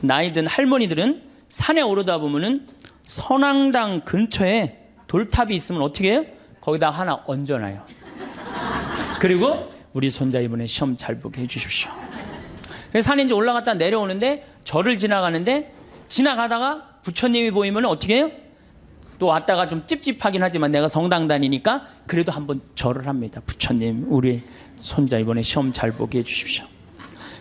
나이 든 할머니들은 산에 오르다 보면은 선앙당 근처에 돌탑이 있으면 어떻게 해요? 거기다 하나 얹어놔요. 그리고 우리 손자 이번에 시험 잘 보게 해주십시오. 산에 이제 올라갔다 내려오는데 절을 지나가는데 지나가다가 부처님이 보이면 어떻게 해요? 또 왔다가 좀 찝찝하긴 하지만 내가 성당 다니니까 그래도 한번 절을 합니다. 부처님, 우리 손자 이번에 시험 잘 보게 해주십시오.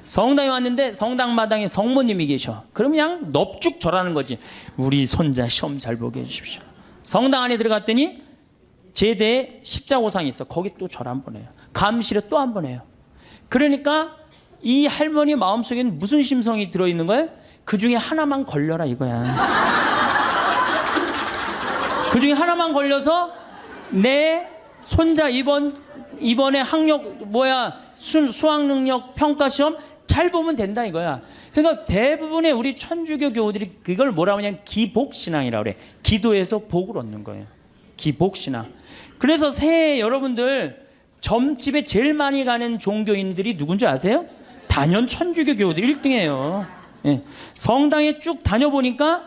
성당에 왔는데 성당 마당에 성모님이 계셔. 그럼 그냥 넙죽 절하는 거지. 우리 손자 시험 잘 보게 해주십시오. 성당 안에 들어갔더니 제대에 십자고상이 있어. 거기 또 절 한 번 해요. 감실에 또 한 번 해요. 그러니까 이 할머니 마음속에는 무슨 심성이 들어있는 거예요? 그 중에 하나만 걸려라 이거야. 그 중에 하나만 걸려서 내 손자 이번에 학력 수학 능력 평가 시험 잘 보면 된다 이거야. 그러니까 대부분의 우리 천주교 교우들이 그걸 뭐라고 하냐면 기복신앙이라고 그래. 기도해서 복을 얻는 거예요. 기복신앙. 그래서 새해 여러분들 점집에 제일 많이 가는 종교인들이 누군지 아세요? 단연 천주교 교우들 1등이에요. 예. 성당에 쭉 다녀보니까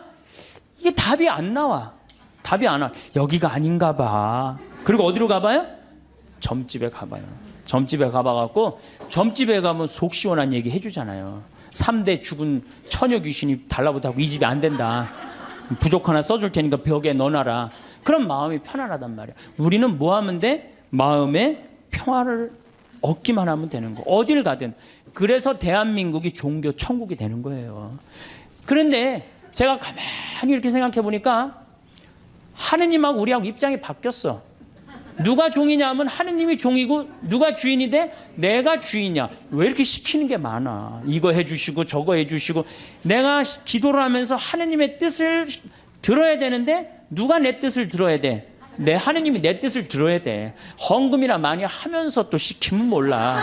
이게 답이 안 나와. 답이 안 와. 여기가 아닌가 봐. 그리고 어디로 가봐요? 점집에 가봐요. 점집에 가봐갖고 점집에 가면 속 시원한 얘기 해주잖아요. 3대 죽은 처녀 귀신이 달라붙하고 이 집이 안 된다. 부족 하나 써줄 테니까 벽에 넣어놔라. 그럼 마음이 편안하단 말이야. 우리는 뭐 하면 돼? 마음의 평화를 얻기만 하면 되는 거. 어딜 가든. 그래서 대한민국이 종교 천국이 되는 거예요. 그런데 제가 가만히 이렇게 생각해 보니까 하느님하고 우리하고 입장이 바뀌었어. 누가 종이냐 하면 하느님이 종이고 누가 주인이 돼? 내가 주인이야. 왜 이렇게 시키는 게 많아? 이거 해주시고 저거 해주시고. 내가 기도를 하면서 하느님의 뜻을 들어야 되는데 누가 내 뜻을 들어야 돼? 내 하느님이 내 뜻을 들어야 돼. 헌금이나 많이 하면서 또 시키면 몰라.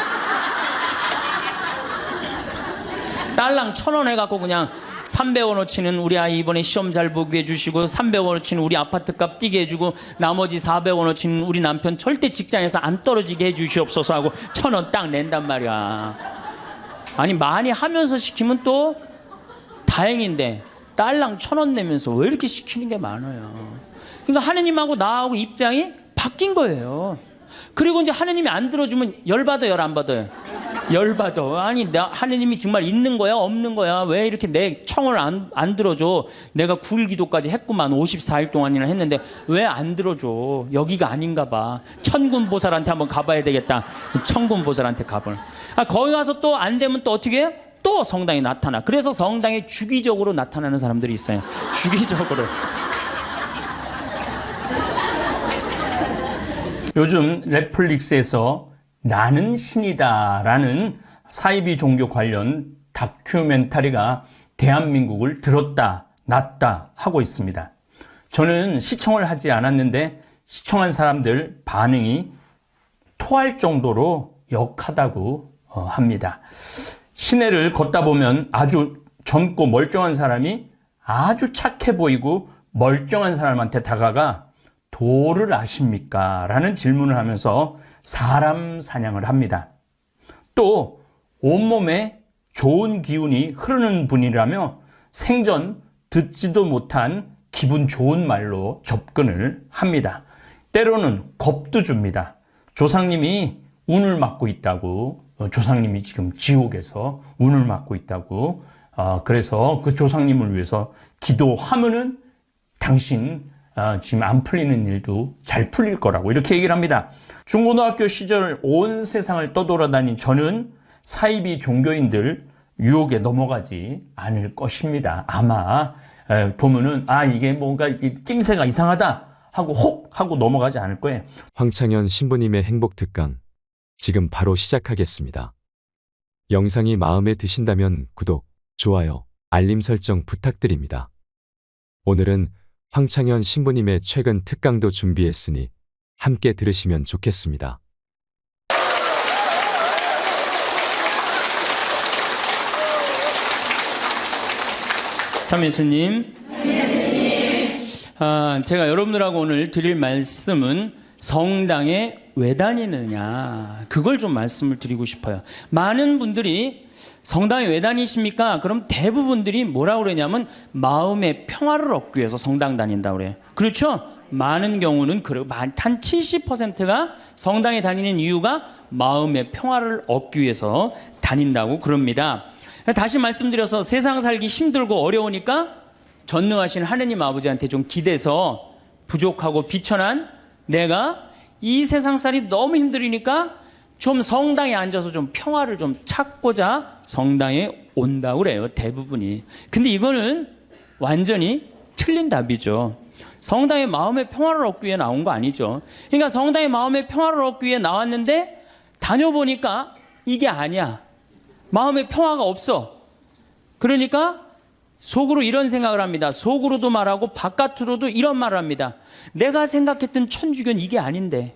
딸랑 1,000원 해갖고 그냥 300원어치는 우리 아이 이번에 시험 잘 보게 해주시고 300원어치는 우리 아파트값 뛰게 해주고 나머지 400원어치는 우리 남편 절대 직장에서 안 떨어지게 해주시옵소서 하고 1,000원 딱 낸단 말이야. 아니 많이 하면서 시키면 또 다행인데 딸랑 1,000원 내면서 왜 이렇게 시키는 게 많아요. 그러니까 하느님하고 나하고 입장이 바뀐 거예요. 그리고 이제 하느님이 안 들어주면 열받아요, 안 받아요? 열받아. 아니 하느님이 정말 있는 거야 없는 거야? 왜 이렇게 내 청을 안 들어줘? 내가 9일 기도까지 했구만. 54일 동안이나 했는데 왜 안 들어줘? 여기가 아닌가 봐. 천군보살한테 한번 가봐야 되겠다. 천군보살한테 가봐. 거기 가서 또 안 되면 또 어떻게 해요? 또 성당에 나타나. 그래서 성당에 주기적으로 나타나는 사람들이 있어요. 주기적으로. 요즘 넷플릭스에서 나는 신이다 라는 사이비 종교 관련 다큐멘터리가 대한민국을 들었다 놨다 하고 있습니다. 저는 시청을 하지 않았는데 시청한 사람들 반응이 토할 정도로 역하다고 합니다. 시내를 걷다 보면 아주 젊고 멀쩡한 사람이 아주 착해 보이고 멀쩡한 사람한테 다가가 도를 아십니까? 라는 질문을 하면서 사람 사냥을 합니다. 또 온몸에 좋은 기운이 흐르는 분이라며 생전 듣지도 못한 기분 좋은 말로 접근을 합니다. 때로는 겁도 줍니다. 조상님이 운을 맡고 있다고, 조상님이 지금 지옥에서 운을 맡고 있다고, 그래서 그 조상님을 위해서 기도하면은 당신 지금 안 풀리는 일도 잘 풀릴 거라고 이렇게 얘기를 합니다. 중고등학교 시절 온 세상을 떠돌아다닌 저는 사이비 종교인들 유혹에 넘어가지 않을 것입니다. 아마 보면은 이게 뭔가 낌새가 이상하다 하고 혹 하고 넘어가지 않을 거예요. 황창현 신부님의 행복특강 지금 바로 시작하겠습니다. 영상이 마음에 드신다면 구독, 좋아요, 알림 설정 부탁드립니다. 오늘은 황창현 신부님의 최근 특강도 준비했으니 함께 들으시면 좋겠습니다. 참예수님, 제가 여러분들하고 오늘 드릴 말씀은 성당의 왜 다니느냐, 그걸 좀 말씀을 드리고 싶어요. 많은 분들이 성당에 왜 다니십니까? 그럼 대부분들이 뭐라고 그러냐면 마음의 평화를 얻기 위해서 성당 다닌다고 그래요. 그렇죠? 많은 경우는 한 70%가 성당에 다니는 이유가 마음의 평화를 얻기 위해서 다닌다고 그럽니다. 다시 말씀드려서 세상 살기 힘들고 어려우니까 전능하신 하느님 아버지한테 좀 기대서 부족하고 비천한 내가 이 세상살이 너무 힘들으니까 좀 성당에 앉아서 좀 평화를 좀 찾고자 성당에 온다고 그래요, 대부분이. 근데 이거는 완전히 틀린 답이죠. 성당에 마음의 평화를 얻기 위해 나온 거 아니죠. 그러니까 성당에 마음의 평화를 얻기 위해 나왔는데 다녀보니까 이게 아니야. 마음의 평화가 없어. 그러니까 속으로 이런 생각을 합니다. 속으로도 말하고 바깥으로도 이런 말을 합니다. 내가 생각했던 천주교는 이게 아닌데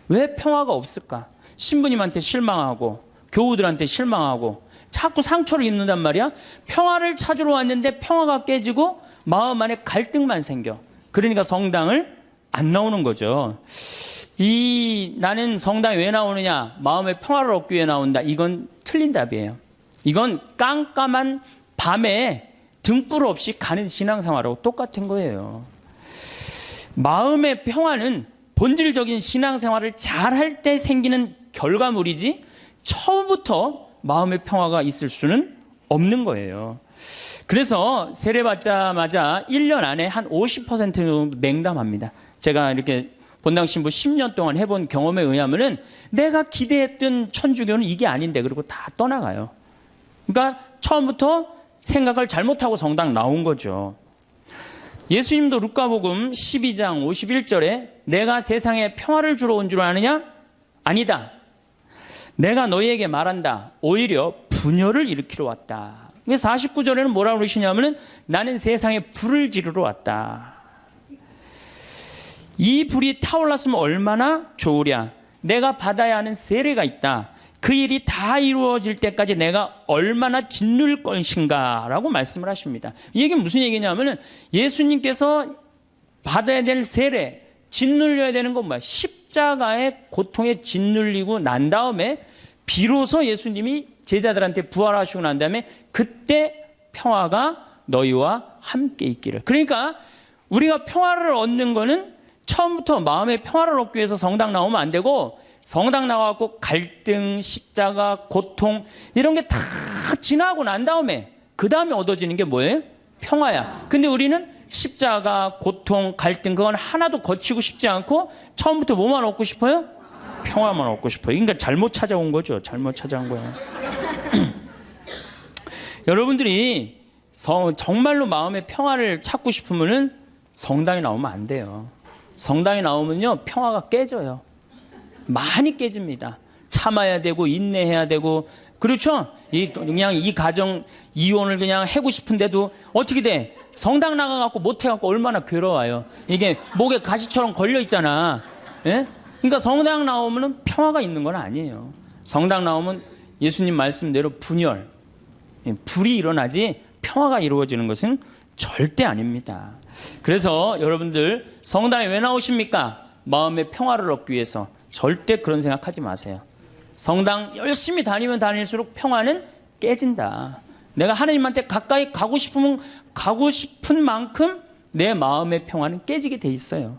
왜 평화가 없을까? 신부님한테 실망하고 교우들한테 실망하고 자꾸 상처를 입는단 말이야. 평화를 찾으러 왔는데 평화가 깨지고 마음 안에 갈등만 생겨. 그러니까 성당을 안 나오는 거죠. 나는 성당에 왜 나오느냐, 마음의 평화를 얻기 위해 나온다, 이건 틀린 답이에요. 이건 깜깜한 밤에 등불 없이 가는 신앙생활하고 똑같은 거예요. 마음의 평화는 본질적인 신앙생활을 잘할 때 생기는 결과물이지 처음부터 마음의 평화가 있을 수는 없는 거예요. 그래서 세례 받자마자 1년 안에 한 50% 정도 냉담합니다. 제가 이렇게 본당 신부 10년 동안 해본 경험에 의하면은 내가 기대했던 천주교는 이게 아닌데, 그리고 다 떠나가요. 그러니까 처음부터 생각을 잘못하고 성당 나온 거죠. 예수님도 루카복음 12장 51절에 내가 세상에 평화를 주러 온 줄 아느냐? 아니다. 내가 너희에게 말한다. 오히려 분열을 일으키러 왔다. 49절에는 뭐라고 그러시냐면은 나는 세상에 불을 지르러 왔다. 이 불이 타올랐으면 얼마나 좋으랴. 내가 받아야 하는 세례가 있다. 그 일이 다 이루어질 때까지 내가 얼마나 짓눌 것인가 라고 말씀을 하십니다. 이 얘기는 무슨 얘기냐면은 예수님께서 받아야 될 세례, 짓눌려야 되는 건 뭐야? 십자가의 고통에 짓눌리고 난 다음에 비로소 예수님이 제자들한테 부활하시고 난 다음에 그때 평화가 너희와 함께 있기를. 그러니까 우리가 평화를 얻는 거는 처음부터 마음의 평화를 얻기 위해서 성당 나오면 안 되고, 성당 나와갖고 갈등, 십자가, 고통 이런 게 다 지나고 난 다음에 그 다음에 얻어지는 게 뭐예요? 평화야. 근데 우리는 십자가, 고통, 갈등 그건 하나도 거치고 싶지 않고 처음부터 뭐만 얻고 싶어요? 평화만 얻고 싶어요. 그러니까 잘못 찾아온 거죠. 잘못 찾아온 거예요. 여러분들이 정말로 마음의 평화를 찾고 싶으면은 성당에 나오면 안 돼요. 성당에 나오면요 평화가 깨져요. 많이 깨집니다. 참아야 되고 인내해야 되고, 그렇죠? 그냥 이 가정 이혼을 그냥 하고 싶은데도 어떻게 돼? 성당 나가갖고 못해갖고 얼마나 괴로워요. 이게 목에 가시처럼 걸려 있잖아. 예? 그러니까 성당 나오면은 평화가 있는 건 아니에요. 성당 나오면 예수님 말씀대로 분열, 불이 일어나지 평화가 이루어지는 것은 절대 아닙니다. 그래서 여러분들 성당에 왜 나오십니까? 마음의 평화를 얻기 위해서. 절대 그런 생각하지 마세요. 성당 열심히 다니면 다닐수록 평화는 깨진다. 내가 하나님한테 가까이 가고 싶으면 가고 싶은 만큼 내 마음의 평화는 깨지게 돼 있어요.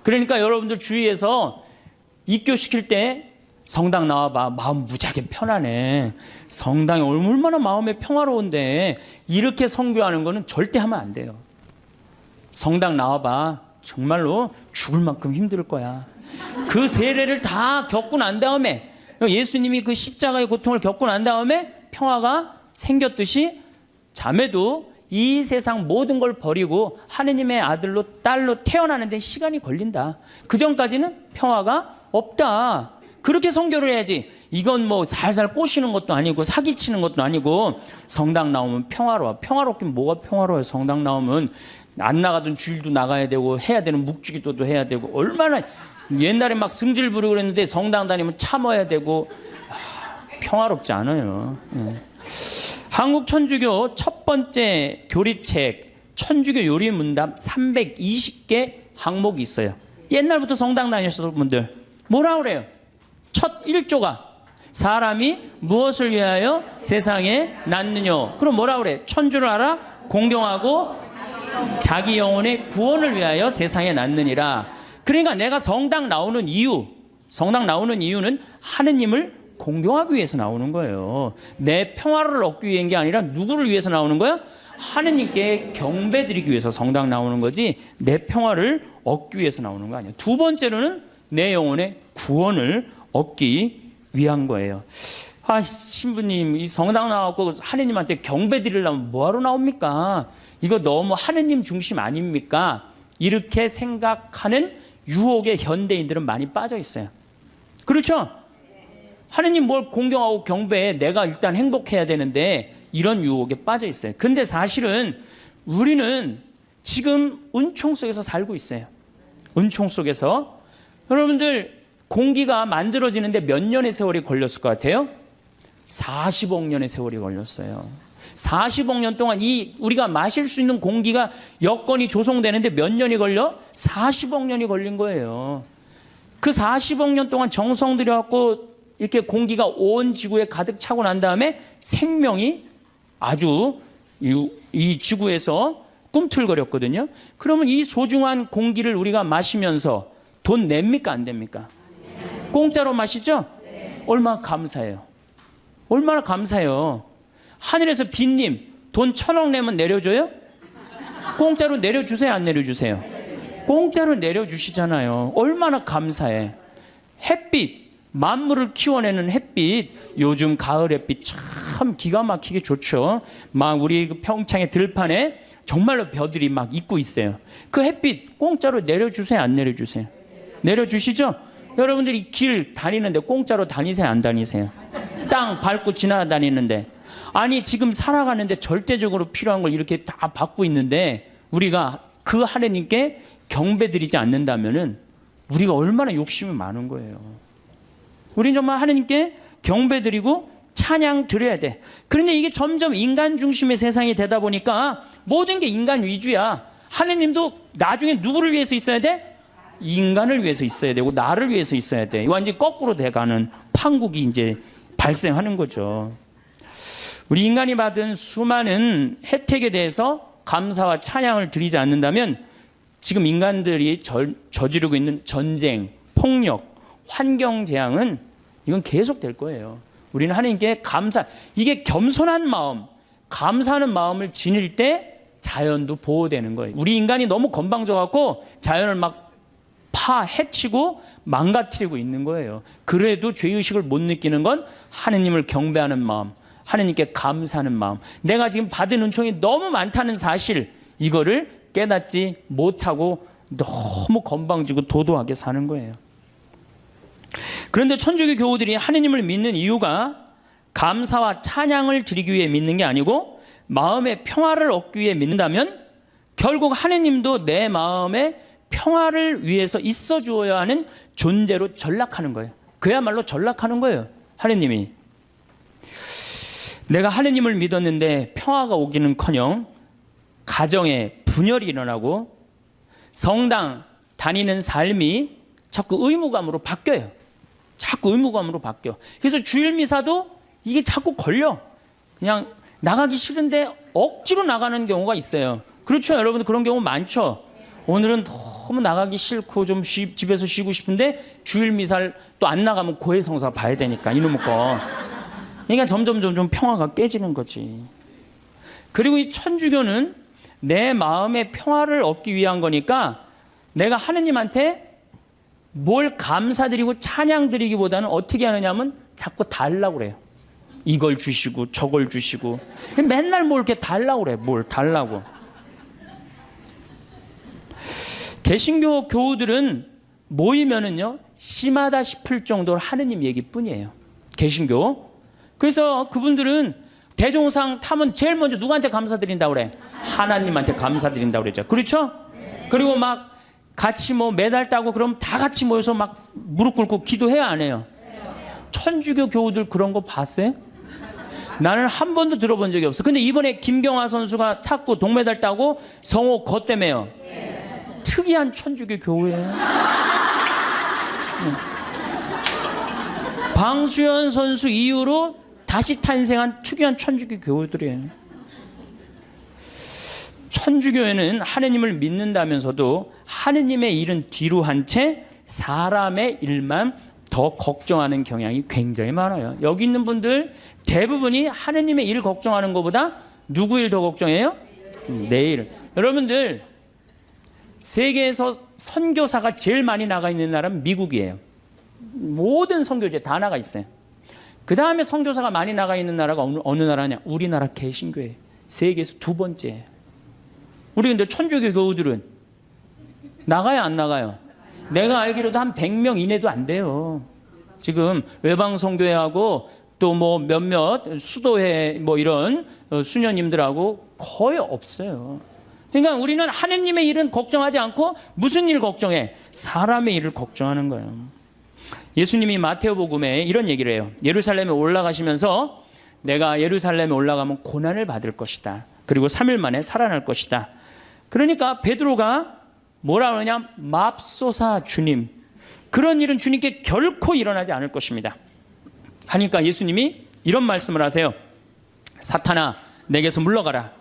그러니까 여러분들 주위에서 입교시킬 때 성당 나와봐. 마음 무지하게 편하네. 성당이 얼마나 마음의 평화로운데 이렇게 선교하는 거는 절대 하면 안 돼요. 성당 나와봐. 정말로 죽을 만큼 힘들 거야. 그 세례를 다 겪고 난 다음에, 예수님이 그 십자가의 고통을 겪고 난 다음에 평화가 생겼듯이 자매도 이 세상 모든 걸 버리고 하느님의 아들로 딸로 태어나는 데 시간이 걸린다. 그 전까지는 평화가 없다. 그렇게 선교를 해야지. 이건 뭐 살살 꼬시는 것도 아니고 사기치는 것도 아니고, 성당 나오면 평화로워. 평화롭긴 뭐가 평화로워요. 성당 나오면 안 나가던 주일도 나가야 되고 해야 되는 묵주기도도 해야 되고, 얼마나 옛날에 막 승질 부리고 그랬는데 성당 다니면 참아야 되고, 평화롭지 않아요. 한국 천주교 첫 번째 교리책 천주교 요리 문답 320개 항목이 있어요. 옛날부터 성당 다니셨던 분들 뭐라 그래요? 첫 1조가 사람이 무엇을 위하여 세상에 낳느냐. 그럼 뭐라 그래? 천주를 알아? 공경하고 자기 영혼의 구원을 위하여 세상에 낳느니라. 그러니까 내가 성당 나오는 이유는 하느님을 공경하기 위해서 나오는 거예요. 내 평화를 얻기 위한 게 아니라 누구를 위해서 나오는 거야? 하느님께 경배드리기 위해서 성당 나오는 거지 내 평화를 얻기 위해서 나오는 거 아니에요. 두 번째로는 내 영혼의 구원을 얻기 위한 거예요. 아, 신부님, 이 성당 나와서 하느님한테 경배드리려면 뭐하러 나옵니까? 이거 너무 하느님 중심 아닙니까? 이렇게 생각하는 유혹에 현대인들은 많이 빠져 있어요. 그렇죠? 하느님 뭘 공경하고 경배해. 내가 일단 행복해야 되는데 이런 유혹에 빠져 있어요. 근데 사실은 우리는 지금 은총 속에서 살고 있어요. 은총 속에서. 여러분들 공기가 만들어지는데 몇 년의 세월이 걸렸을 것 같아요? 40억 년의 세월이 걸렸어요. 40억 년 동안 이 우리가 마실 수 있는 공기가 여건이 조성되는데 몇 년이 걸려? 40억 년이 걸린 거예요. 그 40억 년 동안 정성 들여갖고 이렇게 공기가 온 지구에 가득 차고 난 다음에 생명이 아주 이 지구에서 꿈틀거렸거든요. 그러면 이 소중한 공기를 우리가 마시면서 돈 냅니까 안 됩니까? 공짜로 마시죠? 얼마나 감사해요. 얼마나 감사해요. 하늘에서 빈님 돈 1,000억 내면 내려줘요? 공짜로 내려주세요 안 내려주세요? 공짜로 내려주시잖아요. 얼마나 감사해. 햇빛, 만물을 키워내는 햇빛, 요즘 가을 햇빛 참 기가 막히게 좋죠. 막 우리 그 평창의 들판에 정말로 벼들이 막 있고 있어요. 그 햇빛 공짜로 내려주세요 안 내려주세요? 내려주시죠? 여러분들이 길 다니는데 공짜로 다니세요 안 다니세요? 땅 밟고 지나다니는데, 아니 지금 살아가는데 절대적으로 필요한 걸 이렇게 다 받고 있는데 우리가 그 하느님께 경배드리지 않는다면은 우리가 얼마나 욕심이 많은 거예요. 우리는 정말 하느님께 경배드리고 찬양 드려야 돼. 그런데 이게 점점 인간 중심의 세상이 되다 보니까 모든 게 인간 위주야. 하느님도 나중에 누구를 위해서 있어야 돼? 인간을 위해서 있어야 되고 나를 위해서 있어야 돼. 완전히 거꾸로 돼가는 판국이 이제 발생하는 거죠. 우리 인간이 받은 수많은 혜택에 대해서 감사와 찬양을 드리지 않는다면 지금 인간들이 저지르고 있는 전쟁, 폭력, 환경 재앙은 이건 계속 될 거예요. 우리는 하나님께 이게 겸손한 마음, 감사하는 마음을 지닐 때 자연도 보호되는 거예요. 우리 인간이 너무 건방져갖고 자연을 막 해치고 망가뜨리고 있는 거예요. 그래도 죄의식을 못 느끼는 건 하느님을 경배하는 마음, 하느님께 감사하는 마음, 내가 지금 받은 은총이 너무 많다는 사실, 이거를 깨닫지 못하고 너무 건방지고 도도하게 사는 거예요. 그런데 천주교 교우들이 하느님을 믿는 이유가 감사와 찬양을 드리기 위해 믿는 게 아니고 마음의 평화를 얻기 위해 믿는다면 결국 하느님도 내 마음의 평화를 위해서 있어 주어야 하는 존재로 전락하는 거예요. 그야말로 전락하는 거예요. 하느님이. 내가 하느님을 믿었는데 평화가 오기는커녕 가정에 분열이 일어나고 성당 다니는 삶이 자꾸 의무감으로 바뀌어요. 자꾸 의무감으로 바뀌어. 그래서 주일 미사도 이게 자꾸 걸려. 그냥 나가기 싫은데 억지로 나가는 경우가 있어요. 그렇죠? 여러분 그런 경우 많죠? 오늘은 너무 나가기 싫고 좀 집에서 쉬고 싶은데 주일 미사를 또 안 나가면 고해성사 봐야 되니까 이놈의 거. 그러니까 점점 평화가 깨지는 거지. 그리고 이 천주교는 내 마음의 평화를 얻기 위한 거니까 내가 하느님한테 뭘 감사드리고 찬양드리기보다는 어떻게 하느냐면 자꾸 달라고 그래요. 이걸 주시고 저걸 주시고 맨날 뭘 이렇게 달라고 그래. 뭘 달라고. 개신교 교우들은 모이면은요 심하다 싶을 정도로 하느님 얘기뿐이에요. 개신교. 그래서 그분들은 대종상 타면 제일 먼저 누구한테 감사드린다고 그래? 하나님한테 감사드린다고 그랬죠. 그렇죠? 그리고 막 같이 뭐 메달 따고 그럼 다 같이 모여서 막 무릎 꿇고 기도해야 안 해요? 천주교 교우들 그런 거 봤어요? 나는 한 번도 들어본 적이 없어. 근데 이번에 김경화 선수가 탁구 동메달 따고 성호 거 때문에요. 특이한 천주교 교우예요. 광수현 선수 이후로 다시 탄생한 특이한 천주교 교우들이에요. 천주교회는 하느님을 믿는다면서도 하느님의 일은 뒤로 한 채 사람의 일만 더 걱정하는 경향이 굉장히 많아요. 여기 있는 분들 대부분이 하느님의 일 걱정하는 것보다 누구 일 더 걱정해요? 내 일. 여러분들 세계에서 선교사가 제일 많이 나가 있는 나라는 미국이에요. 모든 선교제 다 나가 있어요. 그 다음에 선교사가 많이 나가 있는 나라가 어느 나라냐? 우리나라 개신교회. 세계에서 두 번째예요. 우리 근데 천주교 교우들은 나가요, 안 나가요? 내가 알기로도 한 100명 이내도 안 돼요. 지금 외방선교회하고 또 뭐 몇몇 수도회 뭐 이런 수녀님들하고 거의 없어요. 그러니까 우리는 하느님의 일은 걱정하지 않고 무슨 일 걱정해? 사람의 일을 걱정하는 거예요. 예수님이 마태오복음에 이런 얘기를 해요. 예루살렘에 올라가시면서 내가 예루살렘에 올라가면 고난을 받을 것이다. 그리고 3일 만에 살아날 것이다. 그러니까 베드로가 뭐라 그러냐? 맙소사 주님. 그런 일은 주님께 결코 일어나지 않을 것입니다. 하니까 예수님이 이런 말씀을 하세요. 사탄아, 내게서 물러가라.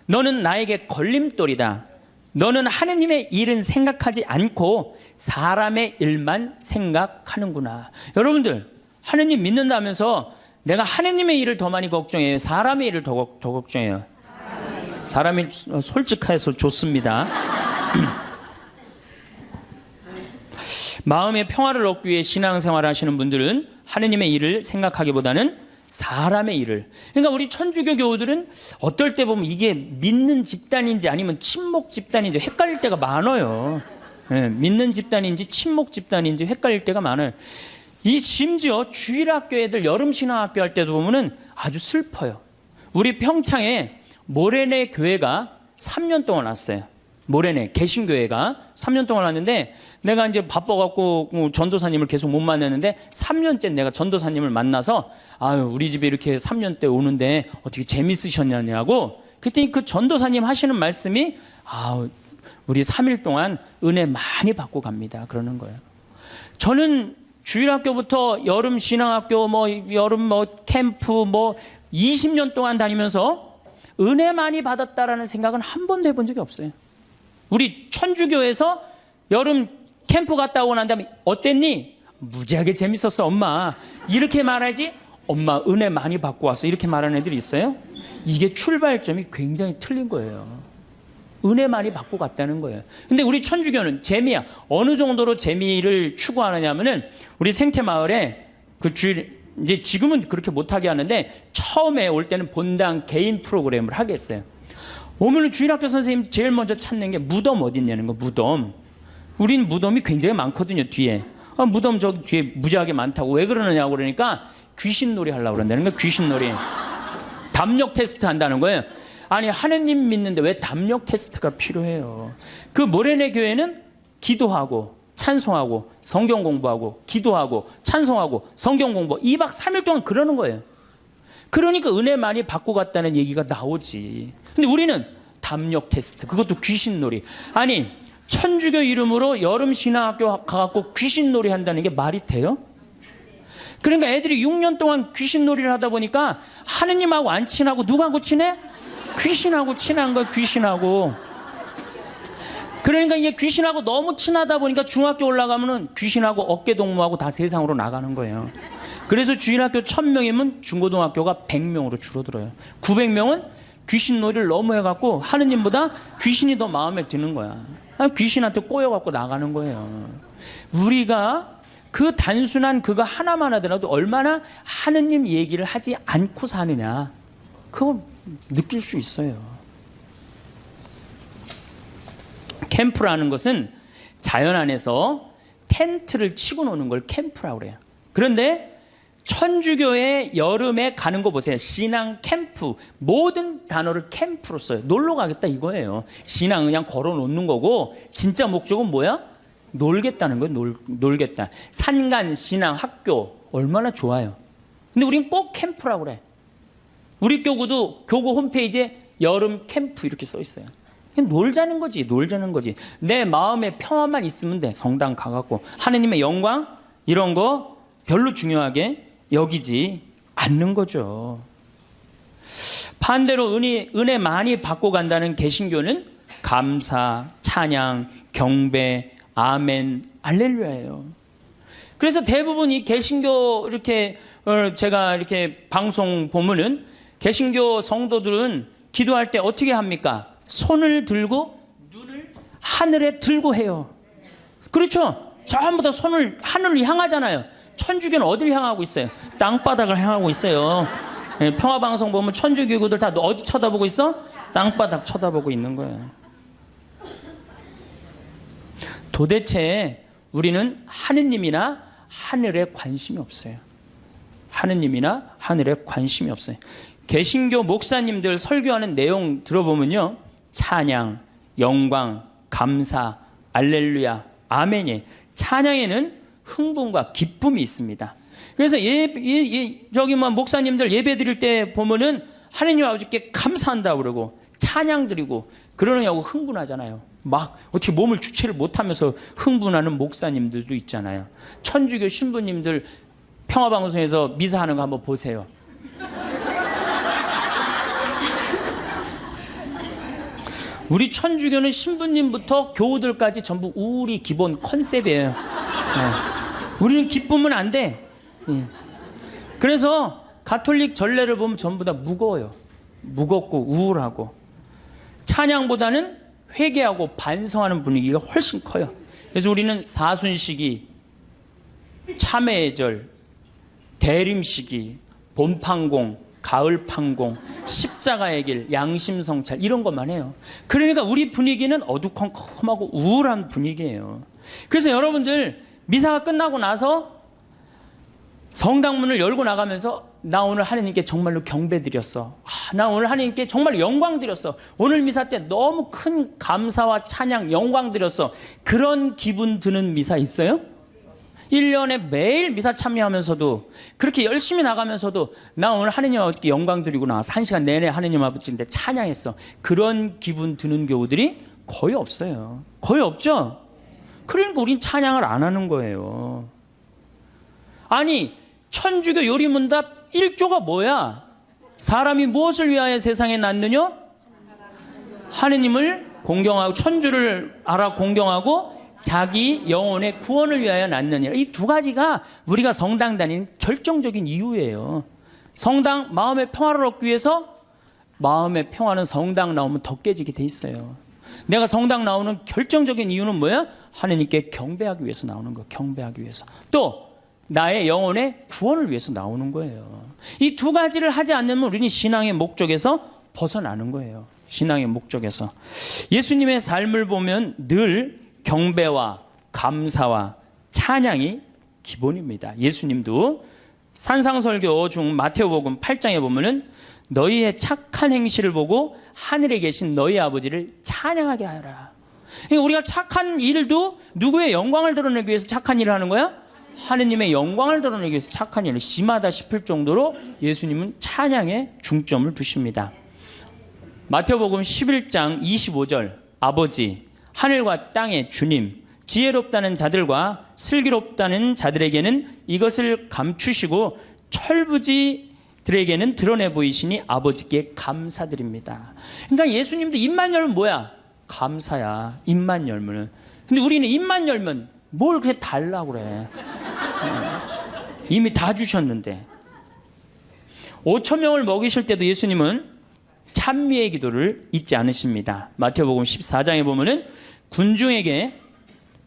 너는 나에게 걸림돌이다. 너는 하느님의 일은 생각하지 않고 사람의 일만 생각하는구나. 여러분들, 하느님 믿는다면서 내가 하느님의 일을 더 많이 걱정해요? 사람의 일을 더 걱정해요? 사람이 솔직해서 좋습니다. 마음의 평화를 얻기 위해 신앙생활을 하시는 분들은 하느님의 일을 생각하기보다는 사람의 일을. 그러니까 우리 천주교 교우들은 어떨 때 보면 이게 믿는 집단인지 아니면 친목 집단인지 헷갈릴 때가 많아요. 믿는 집단인지 친목 집단인지 헷갈릴 때가 많아요. 이 심지어 주일학교 애들 여름 신앙학교 할 때도 보면은 아주 슬퍼요. 우리 평창에 모래내 교회가 3년 동안 왔어요. 모래내 개신교회가 3년 동안 왔는데 내가 이제 바빠갖고 전도사님을 계속 못 만났는데 3년째 내가 전도사님을 만나서 아유 우리 집에 이렇게 3년 때 오는데 어떻게 재밌으셨냐고 그랬더니 그 전도사님 하시는 말씀이 아 우리 3일 동안 은혜 많이 받고 갑니다 그러는 거예요. 저는 주일학교부터 여름 신앙학교 여름 캠프 20년 동안 다니면서 은혜 많이 받았다라는 생각은 한 번도 해본 적이 없어요. 우리 천주교에서 여름 캠프 갔다 오고 난 다음에 어땠니? 무지하게 재밌었어 엄마. 이렇게 말하지 엄마 은혜 많이 받고 왔어 이렇게 말하는 애들이 있어요. 이게 출발점이 굉장히 틀린 거예요. 은혜 많이 받고 갔다는 거예요. 근데 우리 천주교는 재미야. 어느 정도로 재미를 추구하느냐면은 우리 생태마을에 그 주일 이제 지금은 그렇게 못하게 하는데 처음에 올 때는 본당 개인 프로그램을 하겠어요. 오면은 주일학교 선생님 제일 먼저 찾는 게 무덤 어디 있냐는 거. 무덤. 우린 무덤이 굉장히 많거든요 뒤에. 무덤 저기 뒤에 무지하게 많다고. 왜 그러느냐고 그러니까 귀신놀이 하려고 그런다는 거예요. 귀신놀이. 담력 테스트 한다는 거예요. 아니 하느님 믿는데 왜 담력 테스트가 필요해요. 그 모래내 교회는 기도하고 찬송하고 성경 공부하고 기도하고 찬송하고 성경 공부 2박 3일 동안 그러는 거예요. 그러니까 은혜 많이 받고 갔다는 얘기가 나오지. 근데 우리는 담력 테스트 그것도 귀신놀이. 아니 천주교 이름으로 여름 신앙학교 가갖고 귀신놀이 한다는 게 말이 돼요? 그러니까 애들이 6년 동안 귀신놀이를 하다 보니까 하느님하고 안 친하고 누구하고 친해? 귀신하고 친한 거야. 귀신하고. 그러니까 이게 귀신하고 너무 친하다 보니까 중학교 올라가면은 귀신하고 어깨동무하고 다 세상으로 나가는 거예요. 그래서 주일학교 1000명이면 중고등학교가 100명으로 줄어들어요. 900명은 귀신놀이를 너무 해갖고 하느님보다 귀신이 더 마음에 드는 거야. 귀신한테 꼬여갖고 나가는 거예요. 우리가 그 단순한 그거 하나만 하더라도 얼마나 하느님 얘기를 하지 않고 사느냐 그거 느낄 수 있어요. 캠프라는 것은 자연 안에서 텐트를 치고 노는 걸 캠프라고 그래요. 그런데 천주교의 여름에 가는 거 보세요. 신앙 캠프. 모든 단어를 캠프로 써요. 놀러 가겠다 이거예요. 신앙 그냥 걸어 놓는 거고 진짜 목적은 뭐야? 놀겠다는 거예요. 놀겠다. 산간 신앙 학교 얼마나 좋아요. 근데 우린 꼭 캠프라고 그래. 우리 교구도 교구 홈페이지에 여름 캠프 이렇게 써 있어요. 그냥 놀자는 거지. 놀자는 거지. 내 마음에 평화만 있으면 돼. 성당 가갖고 하느님의 영광 이런 거 별로 중요하게 여기지 않는 거죠. 반대로 은혜 많이 받고 간다는 개신교는 감사, 찬양, 경배, 아멘, 할렐루야예요. 그래서 대부분 이 개신교 이렇게 제가 이렇게 방송 보면은 개신교 성도들은 기도할 때 어떻게 합니까? 손을 들고 눈을 하늘에 들고 해요. 그렇죠? 전부 다 손을 하늘을 향하잖아요. 천주교는 어디를 향하고 있어요? 땅바닥을 향하고 있어요. 평화방송 보면 천주교구들 다 어디 쳐다보고 있어? 땅바닥 쳐다보고 있는 거예요. 도대체 우리는 하느님이나 하늘에 관심이 없어요. 하느님이나 하늘에 관심이 없어요. 개신교 목사님들 설교하는 내용 들어보면요. 찬양, 영광, 감사, 알렐루야, 아멘이. 찬양에는 흥분과 기쁨이 있습니다. 그래서 저기 목사님들 예배 드릴 때 보면은 하느님 아버지께 감사한다 그러고 찬양 드리고 그러느냐고 흥분하잖아요. 막 어떻게 몸을 주체를 못하면서 흥분하는 목사님들도 있잖아요. 천주교 신부님들 평화방송에서 미사하는 거 한번 보세요. 우리 천주교는 신부님부터 교우들까지 전부 우리 기본 컨셉이에요. 우리는 기쁘면 안 돼. 그래서 가톨릭 전례를 보면 전부 다 무거워요. 무겁고 우울하고. 찬양보다는 회개하고 반성하는 분위기가 훨씬 커요. 그래서 우리는 사순시기, 참회의 절, 대림시기, 봄판공, 가을판공, 십자가의 길, 양심성찰 이런 것만 해요. 그러니까 우리 분위기는 어두컴컴하고 우울한 분위기예요. 그래서 여러분들 미사가 끝나고 나서 성당문을 열고 나가면서 나 오늘 하나님께 정말로 경배 드렸어. 나 오늘 하나님께 정말 영광 드렸어. 오늘 미사 때 너무 큰 감사와 찬양, 영광 드렸어. 그런 기분 드는 미사 있어요? 1년에 매일 미사 참여하면서도 그렇게 열심히 나가면서도 나 오늘 하나님 아버지께 영광 드리고 나와서 1시간 내내 하나님 아버지인데 찬양했어. 그런 기분 드는 교우들이 거의 없어요. 거의 없죠? 그러니까 우린 찬양을 안 하는 거예요. 아니 천주교 요리문답 1조가 뭐야? 사람이 무엇을 위하여 세상에 났느냐? 하느님을 공경하고 천주를 알아 공경하고 자기 영혼의 구원을 위하여 낳느니라. 이 두 가지가 우리가 성당 다니는 결정적인 이유예요. 성당 마음의 평화를 얻기 위해서 마음의 평화는 성당 나오면 더 깨지게 돼 있어요. 내가 성당 나오는 결정적인 이유는 뭐야? 하나님께 경배하기 위해서 나오는 거. 경배하기 위해서. 또 나의 영혼의 구원을 위해서 나오는 거예요. 이 두 가지를 하지 않으면 우리는 신앙의 목적에서 벗어나는 거예요. 신앙의 목적에서. 예수님의 삶을 보면 늘 경배와 감사와 찬양이 기본입니다. 예수님도 산상설교 중 마태복음 8장에 보면은 너희의 착한 행실을 보고 하늘에 계신 너희 아버지를 찬양하게 하여라. 그러니까 우리가 착한 일도 누구의 영광을 드러내기 위해서 착한 일을 하는 거야? 하느님의 영광을 드러내기 위해서 착한 일을 심하다 싶을 정도로 예수님은 찬양에 중점을 두십니다. 마태복음 11장 25절 아버지 하늘과 땅의 주님 지혜롭다는 자들과 슬기롭다는 자들에게는 이것을 감추시고 철부지들에게는 드러내 보이시니 아버지께 감사드립니다. 그러니까 예수님도 입만 열면 뭐야? 감사야. 입만 열면은. 근데 우리는 입만 열면 뭘 그렇게 달라고 그래. 이미 다 주셨는데. 5천 명을 먹이실 때도 예수님은 찬미의 기도를 잊지 않으십니다. 마태복음 14장에 보면은 군중에게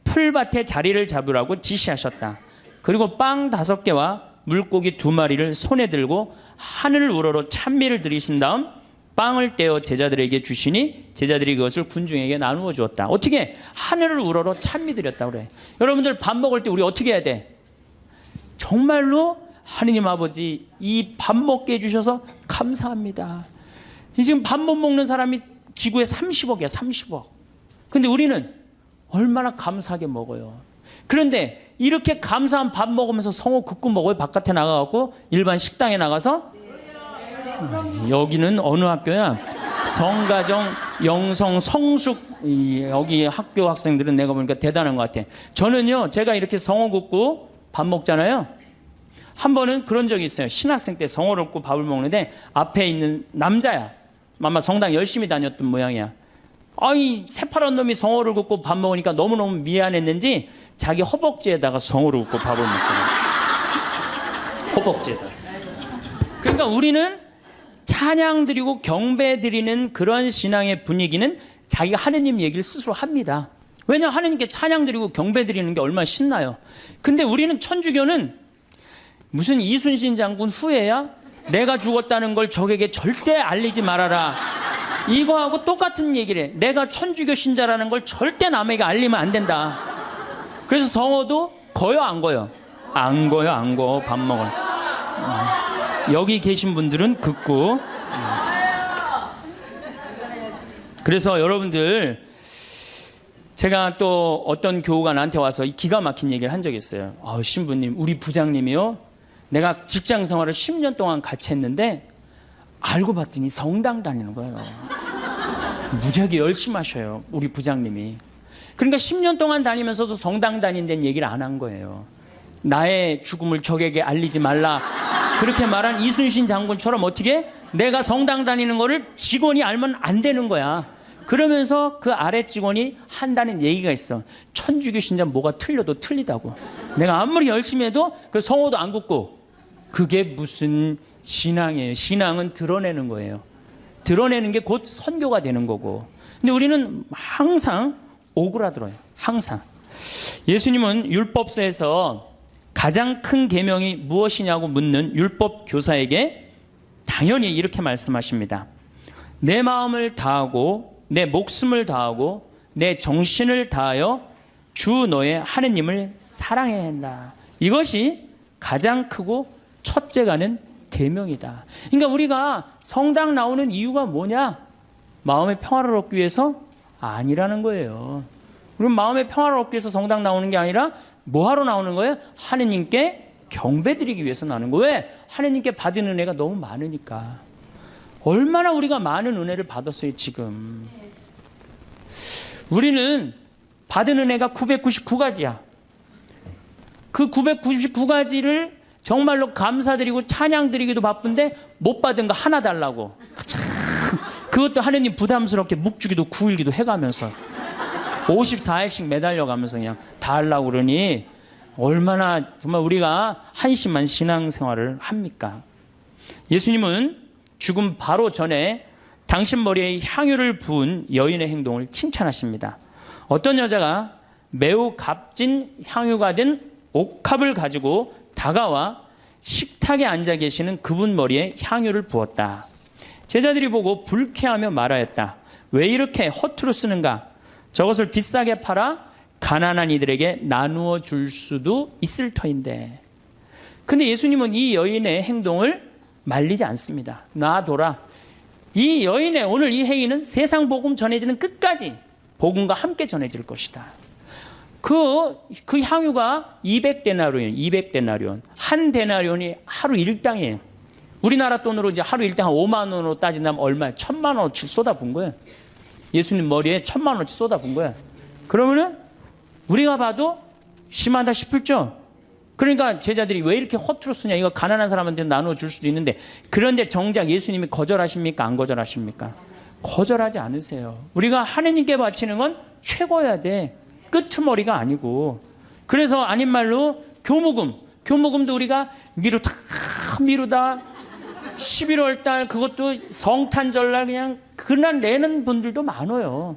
풀밭에 자리를 잡으라고 지시하셨다. 그리고 빵 5개와 물고기 2마리를 손에 들고 하늘을 우러러 찬미를 드리신 다음 빵을 떼어 제자들에게 주시니 제자들이 그것을 군중에게 나누어 주었다. 어떻게? 하늘을 우러러 찬미 드렸다 그래. 여러분들 밥 먹을 때 우리 어떻게 해야 돼? 정말로 하느님 아버지 이 밥 먹게 해주셔서 감사합니다. 지금 밥 못 먹는 사람이 지구에 30억이야 30억. 근데 우리는 얼마나 감사하게 먹어요. 그런데 이렇게 감사한 밥 먹으면서 성호 국국 먹어요? 바깥에 나가갖고 일반 식당에 나가서? 여기는 어느 학교야? 성가정, 영성, 성숙 여기 학교 학생들은 내가 보니까 대단한 것 같아. 저는요 제가 이렇게 성호 국국 밥 먹잖아요. 한 번은 그런 적이 있어요. 신학생 때 성호를 굽고 밥을 먹는데 앞에 있는 남자야. 아마 성당 열심히 다녔던 모양이야. 아이 새파란 놈이 성호를 굽고 밥 먹으니까 너무너무 미안했는지 자기 허벅지에다가 성호를 굽고 밥을 먹더라고. 허벅지에다. 그러니까 우리는 찬양 드리고 경배 드리는 그런 신앙의 분위기는 자기가 하느님 얘기를 스스로 합니다. 왜냐하면 하느님께 찬양 드리고 경배 드리는 게 얼마나 신나요. 근데 우리는 천주교는 무슨 이순신 장군 후예야? 내가 죽었다는 걸 적에게 절대 알리지 말아라. 이거하고 똑같은 얘기를 해. 내가 천주교 신자라는 걸 절대 남에게 알리면 안 된다. 그래서 성호도 거요 안 거요? 안 거요 안 거. 밥 먹어. 여기 계신 분들은 긋고. 그래서 여러분들 제가 또 어떤 교우가 나한테 와서 기가 막힌 얘기를 한 적이 있어요. 신부님 우리 부장님이요. 내가 직장 생활을 10년 동안 같이 했는데 알고 봤더니 성당 다니는 거예요. 무지하게 열심히 하셔요. 우리 부장님이. 그러니까 10년 동안 다니면서도 성당 다닌다는 얘기를 안 한 거예요. 나의 죽음을 적에게 알리지 말라. 그렇게 말한 이순신 장군처럼 어떻게 내가 성당 다니는 거를 직원이 알면 안 되는 거야. 그러면서 그 아래 직원이 한다는 얘기가 있어. 천주교 신자 뭐가 틀려도 틀리다고. 내가 아무리 열심히 해도 그 성호도 안 굽고. 그게 무슨 신앙이에요. 신앙은 드러내는 거예요. 드러내는 게 곧 선교가 되는 거고. 근데 우리는 항상 오그라들어요. 항상. 예수님은 율법서에서 가장 큰 계명이 무엇이냐고 묻는 율법 교사에게 당연히 이렇게 말씀하십니다. 내 마음을 다하고 내 목숨을 다하고 내 정신을 다하여 주 너의 하느님을 사랑해야 한다. 이것이 가장 크고 첫째 가는 계명이다. 그러니까 우리가 성당 나오는 이유가 뭐냐? 마음의 평화를 얻기 위해서? 아니라는 거예요. 우리는 마음의 평화를 얻기 위해서 성당 나오는 게 아니라 뭐하러 나오는 거예요? 하느님께 경배드리기 위해서 나오는 거예요. 왜? 하느님께 받은 은혜가 너무 많으니까. 얼마나 우리가 많은 은혜를 받았어요 지금. 우리는 받은 은혜가 999가지야. 그 999가지를 정말로 감사드리고 찬양드리기도 바쁜데 못 받은 거 하나 달라고. 참, 그것도 하느님 부담스럽게 묵주기도 9일기도 해가면서 54일씩 매달려가면서 그냥 다 하려고 그러니 얼마나 정말 우리가 한심한 신앙생활을 합니까? 예수님은 죽음 바로 전에 당신 머리에 향유를 부은 여인의 행동을 칭찬하십니다. 어떤 여자가 매우 값진 향유가 된 옥합을 가지고 다가와 식탁에 앉아 계시는 그분 머리에 향유를 부었다. 제자들이 보고 불쾌하며 말하였다. 왜 이렇게 허투루 쓰는가? 저것을 비싸게 팔아 가난한 이들에게 나누어 줄 수도 있을 터인데. 근데 예수님은 이 여인의 행동을 말리지 않습니다. 놔둬라. 이 여인의 오늘 이 행위는 세상 복음 전해지는 끝까지 복음과 함께 전해질 것이다. 그 향유가 200데나리온, 200데나리온. 한 데나리온이 하루 일당이에요. 우리나라 돈으로 이제 하루 일당 한 5만 원으로 따진다면 얼마야? 1,000만 원어치 쏟아부은 거예요. 예수님 머리에 1,000만 원어치 쏟아부은 거예요. 그러면은 우리가 봐도 심하다 싶을죠? 그러니까 제자들이 왜 이렇게 허투루 쓰냐? 이거 가난한 사람한테 나누어 줄 수도 있는데. 그런데 정작 예수님이 거절하십니까? 안 거절하십니까? 거절하지 않으세요. 우리가 하느님께 바치는 건 최고여야 돼. 끄트머리가 아니고. 그래서 아닌 말로 교무금도 우리가 미루다 11월 달 그것도 성탄절날 그냥 그날 내는 분들도 많아요.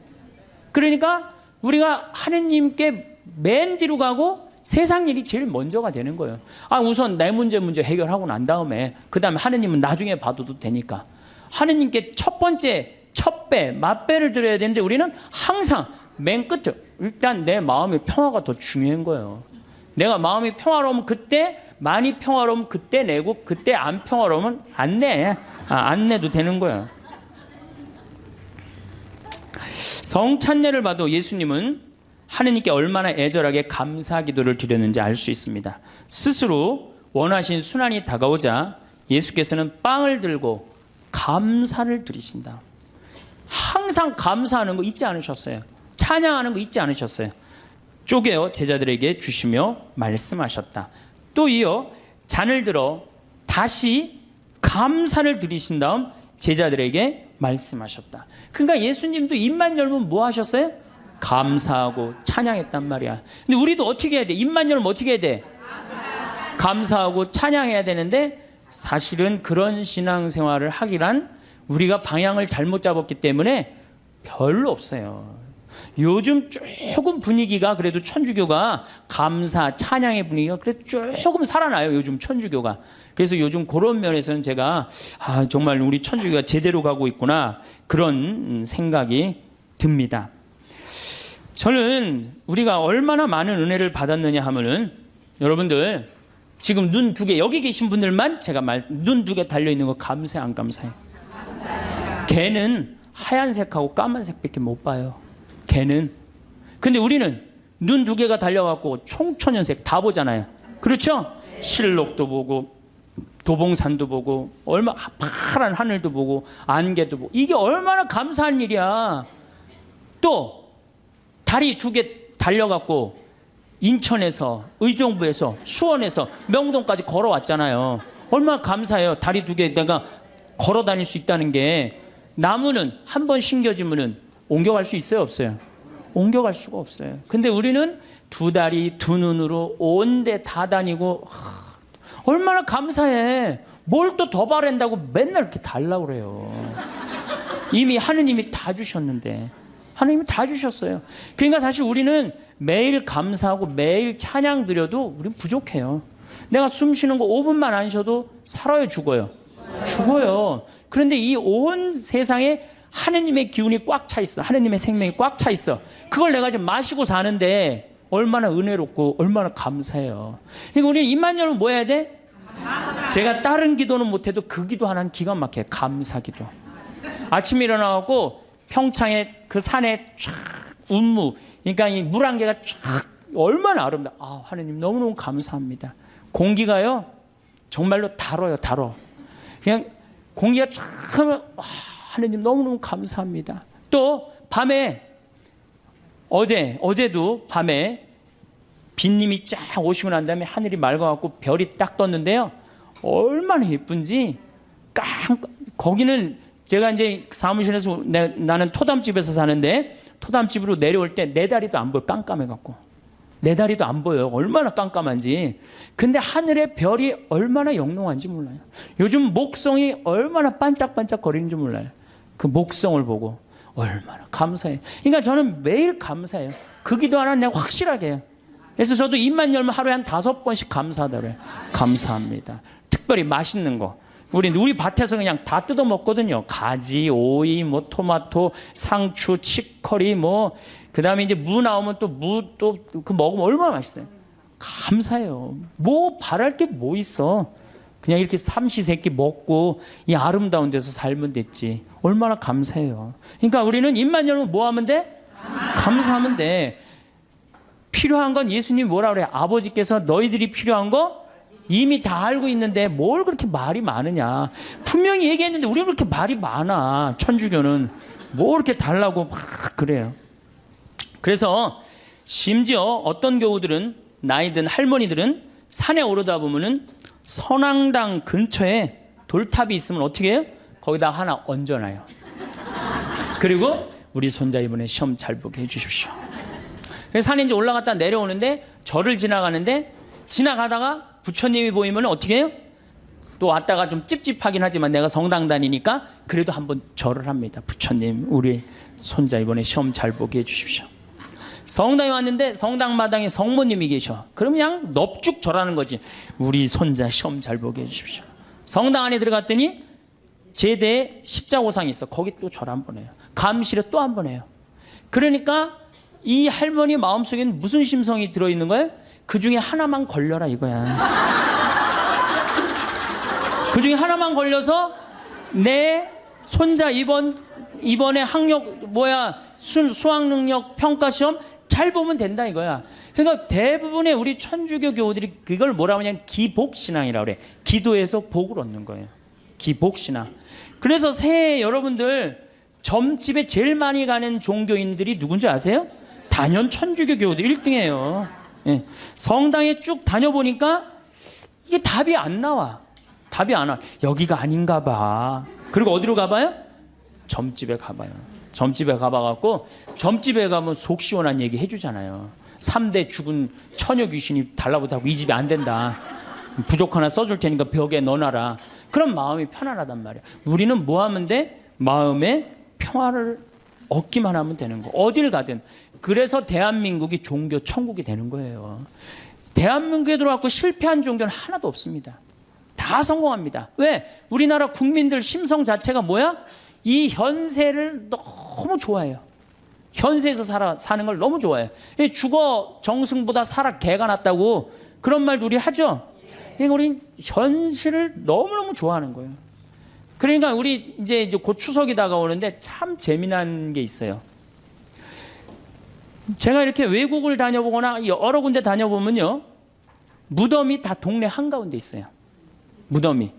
그러니까 우리가 하느님께 맨 뒤로 가고 세상 일이 제일 먼저가 되는 거예요. 우선 내 문제 해결하고 난 다음에 그 다음에 하느님은 나중에 봐도 되니까. 하느님께 첫 번째 첫 배, 맛배를 드려야 되는데 우리는 항상 맨 끝에 일단 내 마음의 평화가 더 중요한 거예요. 내가 마음이 평화로우면 그때, 많이 평화로우면 그때 내고, 그때 안 평화로우면 안 내. 안 내도 되는 거예요. 성찬례를 봐도 예수님은 하느님께 얼마나 애절하게 감사 기도를 드렸는지 알 수 있습니다. 스스로 원하신 순환이 다가오자 예수께서는 빵을 들고 감사를 드리신다. 항상 감사하는 거 잊지 않으셨어요. 찬양하는 거 잊지 않으셨어요. 쪼개어 제자들에게 주시며 말씀하셨다. 또 이어 잔을 들어 다시 감사를 드리신 다음 제자들에게 말씀하셨다. 그러니까 예수님도 입만 열면 뭐 하셨어요? 감사하고 찬양했단 말이야. 근데 우리도 어떻게 해야 돼? 입만 열면 어떻게 해야 돼? 감사하고 찬양해야 되는데 사실은 그런 신앙생활을 하기란 우리가 방향을 잘못 잡았기 때문에 별로 없어요. 요즘 조금 분위기가 그래도 천주교가 감사, 찬양의 분위기가 그래도 조금 살아나요. 요즘 천주교가. 그래서 요즘 그런 면에서는 제가 정말 우리 천주교가 제대로 가고 있구나 그런 생각이 듭니다. 저는 우리가 얼마나 많은 은혜를 받았느냐 하면은 여러분들 지금 눈 두 개 여기 계신 분들만 제가 눈 두 개 달려 있는 거 감사해 안 감사해? 걔는 하얀색하고 까만색밖에 못 봐요. 걔는. 근데 우리는 눈 두 개가 달려갖고 총천연색 다 보잖아요. 그렇죠? 실록도 보고 도봉산도 보고 파란 하늘도 보고 안개도 보고 이게 얼마나 감사한 일이야. 또 다리 두 개 달려갖고 인천에서 의정부에서 수원에서 명동까지 걸어왔잖아요. 얼마나 감사해요. 다리 두 개 내가 걸어 다닐 수 있다는 게. 나무는 한 번 심겨지면은 옮겨갈 수 있어요 없어요? 옮겨갈 수가 없어요. 근데 우리는 두 다리 두 눈으로 온 데 다 다니고 얼마나 감사해. 뭘 또 더 바란다고 맨날 이렇게 달라고 그래요. 이미 하느님이 다 주셨는데. 하느님이 다 주셨어요. 그러니까 사실 우리는 매일 감사하고 매일 찬양 드려도 우리는 부족해요. 내가 숨 쉬는 거 5분만 안 쉬어도 살아요 죽어요? 죽어요. 그런데 이 온 세상에 하느님의 기운이 꽉 차 있어. 하느님의 생명이 꽉 차 있어. 그걸 내가 지금 마시고 사는데 얼마나 은혜롭고 얼마나 감사해요. 그러니까 우리는 입만 열면 뭐 해야 돼? 제가 다른 기도는 못해도 그 기도 하나는 기가 막혀요. 감사기도. 아침에 일어나고 평창에 그 산에 쫙 운무, 그러니까 이 물안개가 쫙 얼마나 아름다워. 하느님 너무너무 감사합니다. 공기가요 정말로 달아요. 달아. 그냥 공기가 쫙 하면 하느님 너무너무 감사합니다. 또 밤에 어제도 밤에 빗님이 쫙 오시고 난 다음에 하늘이 맑아갖고 별이 딱 떴는데요. 얼마나 예쁜지 거기는 제가 이제 사무실에서 나는 토담집에서 사는데 토담집으로 내려올 때 내 다리도 안 보여. 깜깜해갖고 내 다리도 안 보여요. 얼마나 깜깜한지. 근데 하늘의 별이 얼마나 영롱한지 몰라요. 요즘 목성이 얼마나 반짝반짝 거리는지 몰라요. 그 목성을 보고 얼마나 감사해요. 그러니까 저는 매일 감사해요. 그 기도 하나 내가 확실하게 해요. 그래서 저도 입만 열면 하루에 한 5번씩 감사하다고 그래요. 감사합니다. 특별히 맛있는 거. 우리 밭에서 그냥 다 뜯어 먹거든요. 가지, 오이, 뭐 토마토, 상추, 치커리, 뭐 그다음에 이제 무 나오면 또 그 먹으면 얼마나 맛있어요. 감사해요. 뭐 바랄 게 뭐 있어. 그냥 이렇게 삼시세끼 먹고 이 아름다운 데서 살면 됐지. 얼마나 감사해요. 그러니까 우리는 입만 열면 뭐 하면 돼? 감사하면 돼. 필요한 건 예수님이 뭐라 그래요? 아버지께서 너희들이 필요한 거 이미 다 알고 있는데 뭘 그렇게 말이 많으냐. 분명히 얘기했는데 우리는 그렇게 말이 많아. 천주교는 뭐 그렇게 달라고 막 그래요. 그래서 심지어 어떤 교우들은 나이 든 할머니들은 산에 오르다 보면은 선앙당 근처에 돌탑이 있으면 어떻게 해요? 거기다 하나 얹어놔요. 그리고 우리 손자 이번에 시험 잘 보게 해주십시오. 그래서 산에 이제 올라갔다 내려오는데 절을 지나가는데 지나가다가 부처님이 보이면 어떻게 해요? 또 왔다가 좀 찝찝하긴 하지만 내가 성당 다니니까 그래도 한번 절을 합니다. 부처님 우리 손자 이번에 시험 잘 보게 해주십시오. 성당에 왔는데 성당 마당에 성모님이 계셔. 그럼 그냥 넙죽 절하는 거지. 우리 손자 시험 잘 보게 해주십시오. 성당 안에 들어갔더니 제대에 십자고상이 있어. 거기 또 절 한 번 해요. 감실에 또 한 번 해요. 그러니까 이 할머니 마음속에는 무슨 심성이 들어있는 거예요? 그 중에 하나만 걸려라 이거야. 그 중에 하나만 걸려서 내 손자 이번에 수학능력 평가시험 잘 보면 된다 이거야. 그러니까 대부분의 우리 천주교 교우들이 그걸 뭐라고 하냐면 기복신앙이라고 그래. 기도해서 복을 얻는 거예요. 기복신앙. 그래서 새해 여러분들 점집에 제일 많이 가는 종교인들이 누군지 아세요? 단연 천주교 교우들 1등이에요. 예. 성당에 쭉 다녀보니까 이게 답이 안 나와. 답이 안 와. 여기가 아닌가 봐. 그리고 어디로 가봐요? 점집에 가봐요. 점집에 가봐갖고 점집에 가면 속 시원한 얘기 해주잖아요. 3대 죽은 처녀 귀신이 달라붙하고 이 집이 안 된다. 부족 하나 써줄 테니까 벽에 넣어놔라. 그럼 마음이 편안하단 말이야. 우리는 뭐 하면 돼? 마음의 평화를 얻기만 하면 되는 거. 어딜 가든. 그래서 대한민국이 종교 천국이 되는 거예요. 대한민국에 들어왔고 실패한 종교는 하나도 없습니다. 다 성공합니다. 왜? 우리나라 국민들 심성 자체가 뭐야? 이 현세를 너무 좋아해요. 현세에서 사는 걸 너무 좋아해요. 죽어 정승보다 살아 개가 낫다고 그런 말도 우리 하죠. 그러니까 우리 현실을 너무너무 좋아하는 거예요. 그러니까 우리 이제 곧 추석이 다가오는데 참 재미난 게 있어요. 제가 이렇게 외국을 다녀보거나 여러 군데 다녀보면요, 무덤이 다 동네 한가운데 있어요. 무덤이.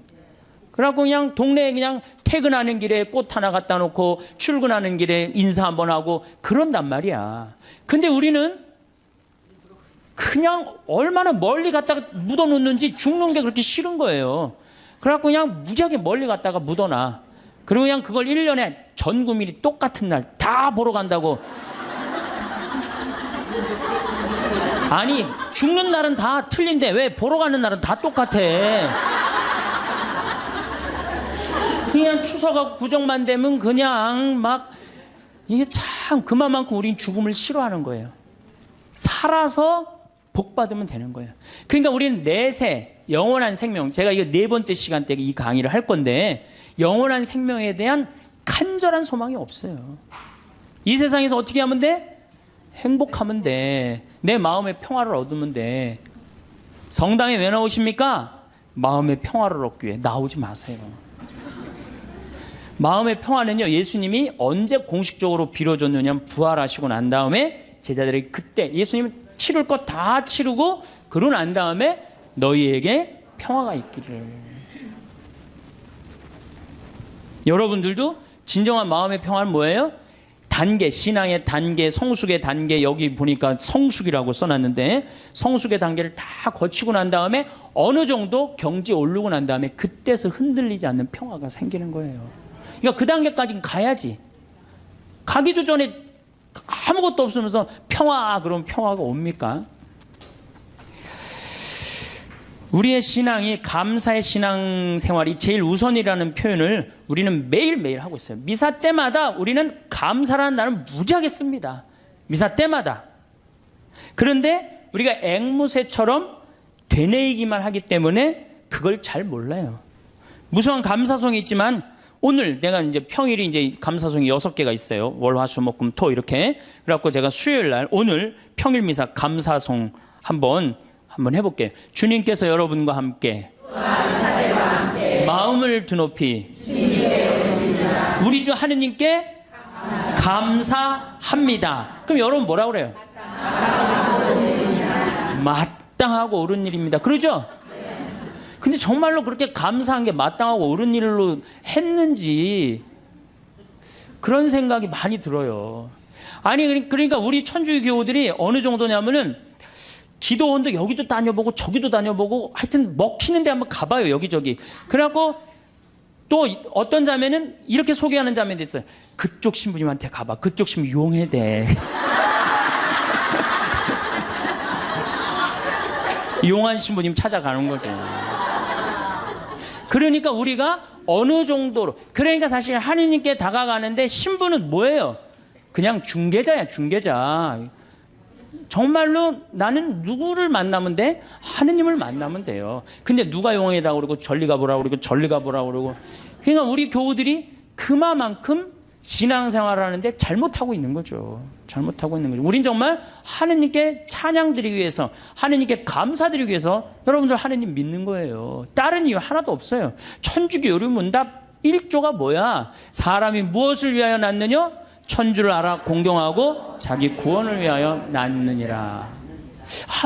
그래갖고 그냥 동네에 그냥 퇴근하는 길에 꽃 하나 갖다 놓고 출근하는 길에 인사 한번 하고 그런단 말이야. 근데 우리는 그냥 얼마나 멀리 갔다가 묻어놓는지 죽는 게 그렇게 싫은 거예요. 그래갖고 그냥 무지하게 멀리 갔다가 묻어놔. 그리고 그냥 그걸 1년에 전 국민이 똑같은 날 다 보러 간다고. 아니, 죽는 날은 다 틀린데 왜 보러 가는 날은 다 똑같아. 그냥 추석하고 구정만 되면 그냥 막 이게 참 그만큼 우린 죽음을 싫어하는 거예요. 살아서 복 받으면 되는 거예요. 그러니까 우리는 내세 영원한 생명, 제가 이거 4번째 시간 때 이 강의를 할 건데 영원한 생명에 대한 간절한 소망이 없어요. 이 세상에서 어떻게 하면 돼? 행복하면 돼. 내 마음의 평화를 얻으면 돼. 성당에 왜 나오십니까? 마음의 평화를 얻기 위해. 나오지 마세요. 마음의 평화는요, 예수님이 언제 공식적으로 빌어줬느냐, 부활하시고 난 다음에 제자들이 그때 예수님은 치를 것 다 치르고 그러고 난 다음에 너희에게 평화가 있기를. 여러분들도 진정한 마음의 평화는 뭐예요? 단계, 신앙의 단계, 성숙의 단계, 여기 보니까 성숙이라고 써놨는데 성숙의 단계를 다 거치고 난 다음에 어느 정도 경지에 오르고 난 다음에 그때서 흔들리지 않는 평화가 생기는 거예요. 그러니까 그 단계까지는 가야지. 가기도 전에 아무것도 없으면서 평화, 그러면 평화가 옵니까? 우리의 신앙이, 감사의 신앙생활이 제일 우선이라는 표현을 우리는 매일매일 하고 있어요. 미사 때마다 우리는 감사라는 날은 무지하게 씁니다. 미사 때마다. 그런데 우리가 앵무새처럼 되뇌이기만 하기 때문에 그걸 잘 몰라요. 무수한 감사송이 있지만 오늘 내가 이제 평일이 이제 감사송이 6개가 있어요. 월, 화, 수, 목, 금, 토 이렇게. 그래갖고 제가 수요일 날 오늘 평일 미사 감사송 한번 해볼게요. 주님께서 여러분과 함께 마음을 드높이 우리 주 하느님께 감사합니다. 그럼 여러분 뭐라 그래요? 마땅하고 옳은 일입니다. 그러죠? 근데 정말로 그렇게 감사한 게 마땅하고 옳은 일로 했는지 그런 생각이 많이 들어요. 아니, 그러니까 우리 천주교 교우들이 어느 정도냐면은 기도원도 여기도 다녀보고 저기도 다녀보고 하여튼 먹히는 데 한번 가봐요. 여기저기. 그래갖고 또 어떤 자매는 이렇게 소개하는 자매도 있어요. 그쪽 신부님한테 가봐. 그쪽 신부 용해대. 용한 신부님 찾아가는 거죠. 그러니까 우리가 어느 정도로, 그러니까 사실 하느님께 다가가는데 신부는 뭐예요? 그냥 중개자야, 중개자. 정말로 나는 누구를 만나면 돼? 하느님을 만나면 돼요. 근데 누가 용해다 그러고 절리 가보라 그러고 절리 가보라 그러고. 그러니까 우리 교우들이 그만큼 신앙생활을 하는데 잘못하고 있는 거죠. 잘못하고 있는 거죠. 우린 정말 하느님께 찬양드리기 위해서, 하느님께 감사드리기 위해서 여러분들 하느님 믿는 거예요. 다른 이유 하나도 없어요. 천주교 요리문답 1조가 뭐야? 사람이 무엇을 위하여 낳느냐? 천주를 알아 공경하고 자기 구원을 위하여 낳느니라.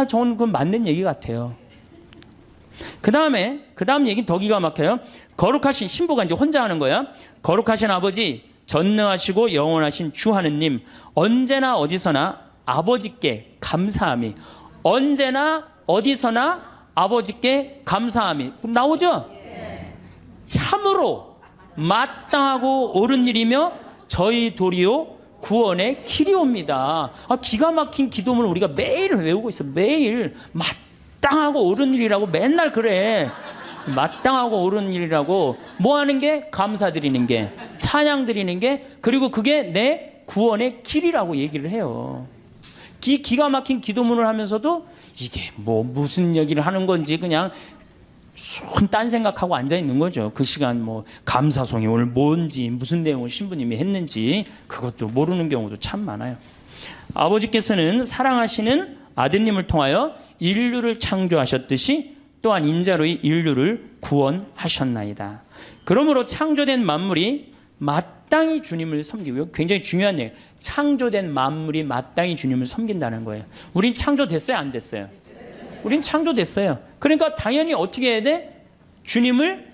저는 그건 맞는 얘기 같아요. 그 다음 얘기는 더 기가 막혀요. 거룩하신 신부가 이제 혼자 하는 거야. 거룩하신 아버지, 전능하시고 영원하신 주 하느님, 언제나 어디서나 아버지께 감사함이, 언제나 어디서나 아버지께 감사함이 나오죠? 참으로 마땅하고 옳은 일이며 저희 도리요 구원의 길이옵니다. 기가 막힌 기도문을 우리가 매일 외우고 있어요. 매일 마땅하고 옳은 일이라고 맨날 그래. 마땅하고 옳은 일이라고 뭐 하는 게? 감사드리는 게, 찬양 드리는 게, 그리고 그게 내 구원의 길이라고 얘기를 해요. 기가 막힌 기도문을 하면서도 이게 뭐 무슨 얘기를 하는 건지 그냥 딴 생각하고 앉아 있는 거죠. 그 시간 뭐 감사송이 오늘 뭔지 무슨 내용을 신부님이 했는지 그것도 모르는 경우도 참 많아요. 아버지께서는 사랑하시는 아드님을 통하여 인류를 창조하셨듯이 또한 인자로 인류를 구원하셨나이다. 그러므로 창조된 만물이 마땅히 주님을 섬기고요. 굉장히 중요한 얘기예요. 창조된 만물이 마땅히 주님을 섬긴다는 거예요. 우린 창조됐어요? 안 됐어요? 우린 창조됐어요. 그러니까 당연히 어떻게 해야 돼? 주님을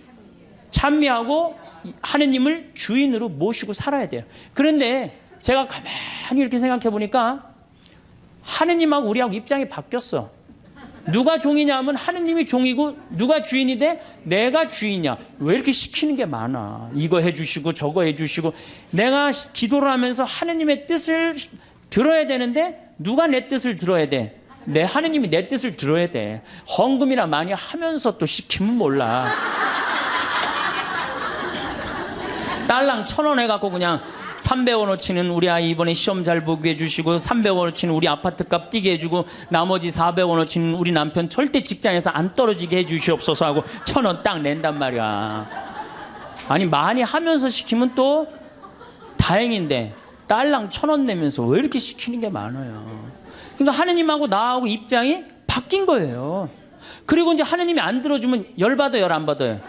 찬미하고 하느님을 주인으로 모시고 살아야 돼요. 그런데 제가 가만히 이렇게 생각해 보니까 하느님하고 우리하고 입장이 바뀌었어. 누가 종이냐 하면 하느님이 종이고 누가 주인이 돼? 내가 주인이야. 왜 이렇게 시키는 게 많아? 이거 해주시고 저거 해주시고. 내가 기도를 하면서 하느님의 뜻을 들어야 되는데 누가 내 뜻을 들어야 돼? 내 하느님이 내 뜻을 들어야 돼. 헌금이나 많이 하면서 또 시키면 몰라. 딸랑 1,000원 해갖고 그냥 300원어치는 우리 아이 이번에 시험 잘 보게 해주시고 300원어치는 우리 아파트값 뛰게 해주고 나머지 400원어치는 우리 남편 절대 직장에서 안 떨어지게 해주시옵소서 하고 1,000원 딱 낸단 말이야. 아니 많이 하면서 시키면 또 다행인데 딸랑 1,000원 내면서 왜 이렇게 시키는 게 많아요. 그러니까 하느님하고 나하고 입장이 바뀐 거예요. 그리고 이제 하느님이 안 들어주면 열받아요, 안 받아요?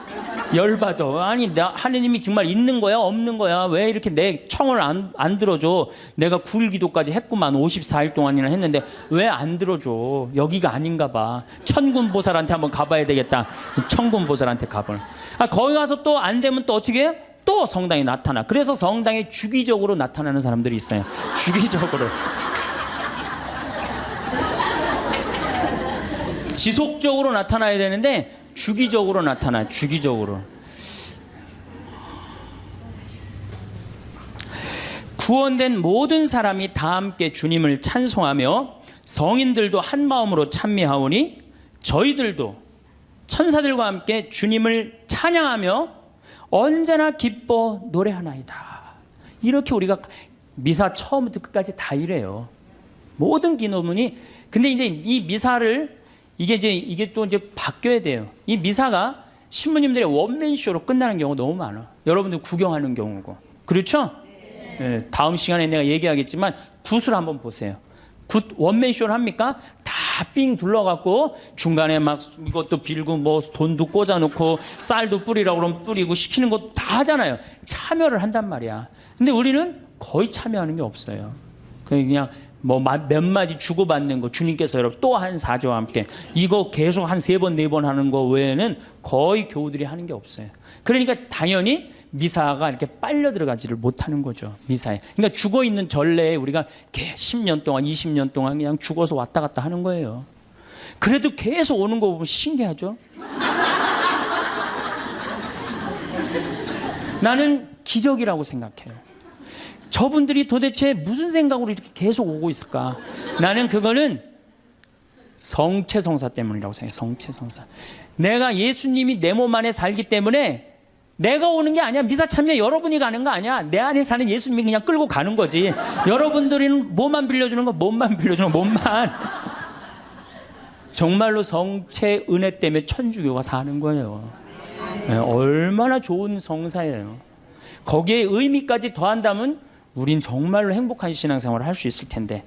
열받아. 아니, 하느님이 정말 있는 거야, 없는 거야? 왜 이렇게 내 청을 안 들어줘? 내가 9일 기도까지 했구만. 54일 동안이나 했는데 왜 안 들어줘? 여기가 아닌가 봐. 천군보살한테 한번 가봐야 되겠다. 천군보살한테 가봐. 거기 가서 또 안 되면 또 어떻게 해요? 또 성당에 나타나. 그래서 성당에 주기적으로 나타나는 사람들이 있어요. 주기적으로. 지속적으로 나타나야 되는데 주기적으로 나타나. 주기적으로. 구원된 모든 사람이 다 함께 주님을 찬송하며 성인들도 한 마음으로 찬미하오니 저희들도 천사들과 함께 주님을 찬양하며 언제나 기뻐 노래하나이다. 이렇게 우리가 미사 처음부터 끝까지 다 이래요. 모든 기도문이. 근데 이제 이 미사를 이게 또 이제 바뀌어야 돼요. 이 미사가 신부님들의 원맨쇼로 끝나는 경우가 너무 많아. 여러분들 구경하는 경우고. 그렇죠? 네, 다음 시간에 내가 얘기하겠지만 굿을 한번 보세요. 굿 원맨쇼를 합니까? 다 삥 둘러갖고 중간에 막 이것도 빌고 뭐 돈도 꽂아놓고 쌀도 뿌리라고 그러면 뿌리고 시키는 거 다 하잖아요. 참여를 한단 말이야. 근데 우리는 거의 참여하는 게 없어요. 그냥 뭐 몇 마디 주고받는 거 주님께서 여러분 또 한 사조와 함께 이거 계속 한 3번 4번 하는 거 외에는 거의 교우들이 하는 게 없어요. 그러니까 당연히 미사가 이렇게 빨려 들어가지를 못하는 거죠. 미사에. 그러니까 죽어 있는 전례에 우리가 10년 동안 20년 동안 그냥 죽어서 왔다 갔다 하는 거예요. 그래도 계속 오는 거 보면 신기하죠. 나는 기적이라고 생각해요. 저분들이 도대체 무슨 생각으로 이렇게 계속 오고 있을까? 나는 그거는 성체성사 때문이라고 생각해요. 성체성사. 내가 예수님이 내 몸 안에 살기 때문에 내가 오는 게 아니야. 미사 참여 여러분이 가는 거 아니야. 내 안에 사는 예수님이 그냥 끌고 가는 거지. 여러분들은 몸만 빌려주는 거, 몸만 빌려주는 거, 몸만. 정말로 성체 은혜 때문에 천주교가 사는 거예요. 네, 얼마나 좋은 성사예요. 거기에 의미까지 더한다면 우린 정말로 행복한 신앙생활을 할 수 있을 텐데.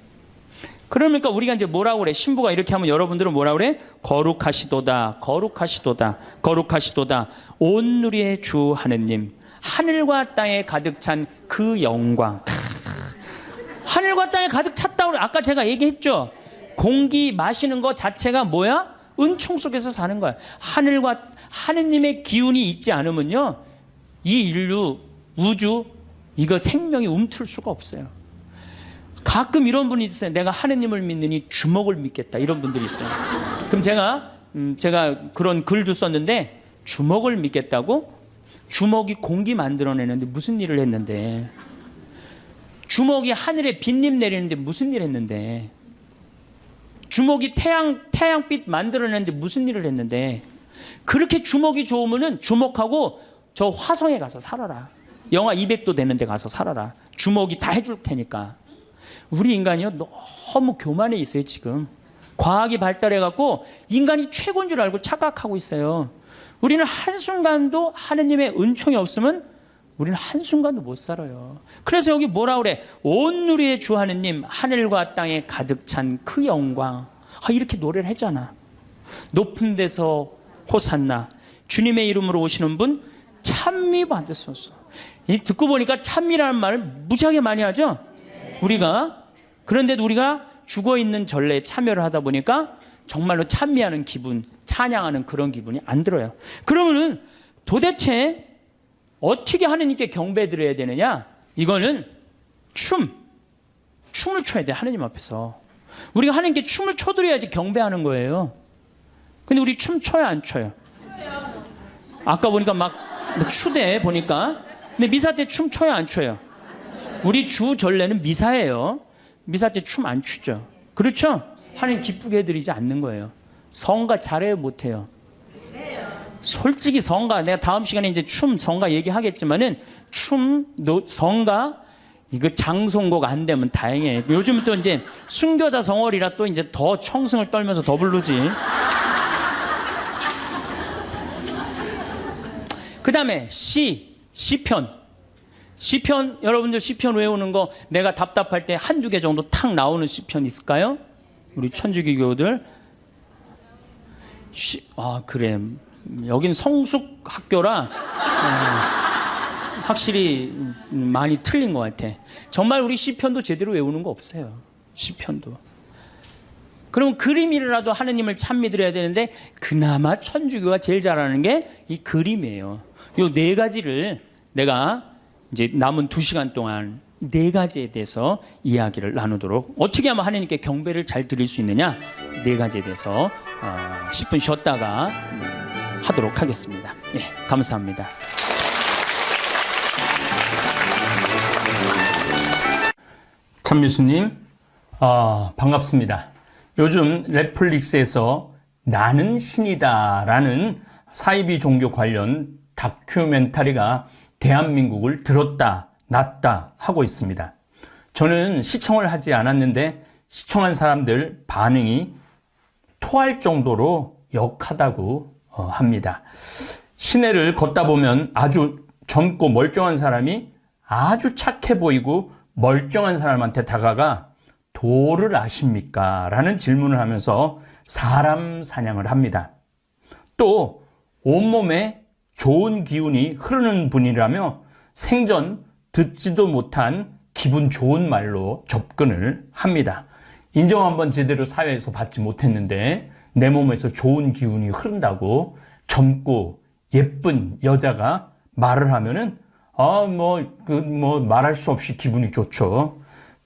그러니까 우리가 이제 뭐라고 그래? 신부가 이렇게 하면 여러분들은 뭐라고 그래? 거룩하시도다, 거룩하시도다, 거룩하시도다. 온 누리의 주 하느님, 하늘과 땅에 가득 찬 그 영광. 하늘과 땅에 가득 찼다고 아까 제가 얘기했죠. 공기 마시는 것 자체가 뭐야? 은총 속에서 사는 거야. 하늘과 하느님의 기운이 있지 않으면요, 이 인류, 우주, 이거 생명이 움틀 수가 없어요. 가끔 이런 분이 있어요. 내가 하느님을 믿느니 주먹을 믿겠다. 이런 분들이 있어요. 그럼 제가 제가 그런 글도 썼는데 주먹을 믿겠다고? 주먹이 공기 만들어내는데 무슨 일을 했는데, 주먹이 하늘에 빗님 내리는데 무슨 일을 했는데, 주먹이 태양빛 만들어내는데 무슨 일을 했는데, 그렇게 주먹이 좋으면은 주먹하고 저 화성에 가서 살아라. 영하 200도 되는 데 가서 살아라. 주먹이 다 해줄 테니까. 우리 인간이요, 너무 교만해 있어요, 지금. 과학이 발달해갖고 인간이 최고인 줄 알고 착각하고 있어요. 우리는 한순간도 하느님의 은총이 없으면 우리는 한순간도 못 살아요. 그래서 여기 뭐라 그래? 온 누리의 주 하느님, 하늘과 땅에 가득 찬 그 영광. 이렇게 노래를 했잖아. 높은 데서 호산나, 주님의 이름으로 오시는 분 찬미 받으소서. 이 듣고 보니까 찬미라는 말을 무지하게 많이 하죠. 우리가. 그런데도 우리가 죽어있는 전례에 참여를 하다 보니까 정말로 찬미하는 기분, 찬양하는 그런 기분이 안 들어요. 그러면은 도대체 어떻게 하느님께 경배 드려야 되느냐? 이거는 춤을 춰야 돼. 하느님 앞에서 우리가 하느님께 춤을 춰드려야지 경배하는 거예요. 근데 우리 춤 춰요, 안 춰요? 아까 보니까 막 추대 보니까. 근데 미사 때 춤 춰요, 안 춰요? 우리 주 전례는 미사예요. 미사 때 춤 안 추죠. 그렇죠? 하나님 기쁘게 해드리지 않는 거예요. 성가 잘해요, 못해요? 솔직히 성가, 내가 다음 시간에 이제 성가 얘기하겠지만은 성가 이거 장송곡 안 되면 다행이에요. 요즘 또 이제 순교자 성월이라 또 이제 더 청승을 떨면서 더 부르지. 그 다음에 시편. 여러분들 시편 외우는 거 내가 답답할 때 한두 개 정도 탁 나오는 시편 있을까요? 우리 천주교교들. 그래. 여긴 성숙 학교라 확실히 많이 틀린 것 같아. 정말 우리 시편도 제대로 외우는 거 없어요. 시편도. 그럼 그림이라도 하느님을 참 믿으려야 되는데 그나마 천주교가 제일 잘하는 게 이 그림이에요. 요 네 가지를 내가 이제 남은 2시간 동안 네 가지에 대해서 이야기를 나누도록, 어떻게 하면 하느님께 경배를 잘 드릴 수 있느냐, 네 가지에 대해서 10분 쉬었다가 하도록 하겠습니다. 예, 감사합니다. 참미수님, 반갑습니다. 요즘 넷플릭스에서 나는 신이다라는 사이비 종교 관련 다큐멘터리가 대한민국을 들었다 놨다 하고 있습니다. 저는 시청을 하지 않았는데 시청한 사람들 반응이 토할 정도로 역하다고 합니다. 시내를 걷다 보면 아주 젊고 멀쩡한 사람이 아주 착해 보이고 멀쩡한 사람한테 다가가 도를 아십니까? 라는 질문을 하면서 사람 사냥을 합니다. 또 온몸에 좋은 기운이 흐르는 분이라며 생전 듣지도 못한 기분 좋은 말로 접근을 합니다. 인정 한번 제대로 사회에서 받지 못했는데 내 몸에서 좋은 기운이 흐른다고 젊고 예쁜 여자가 말을 하면은 말할 수 없이 기분이 좋죠.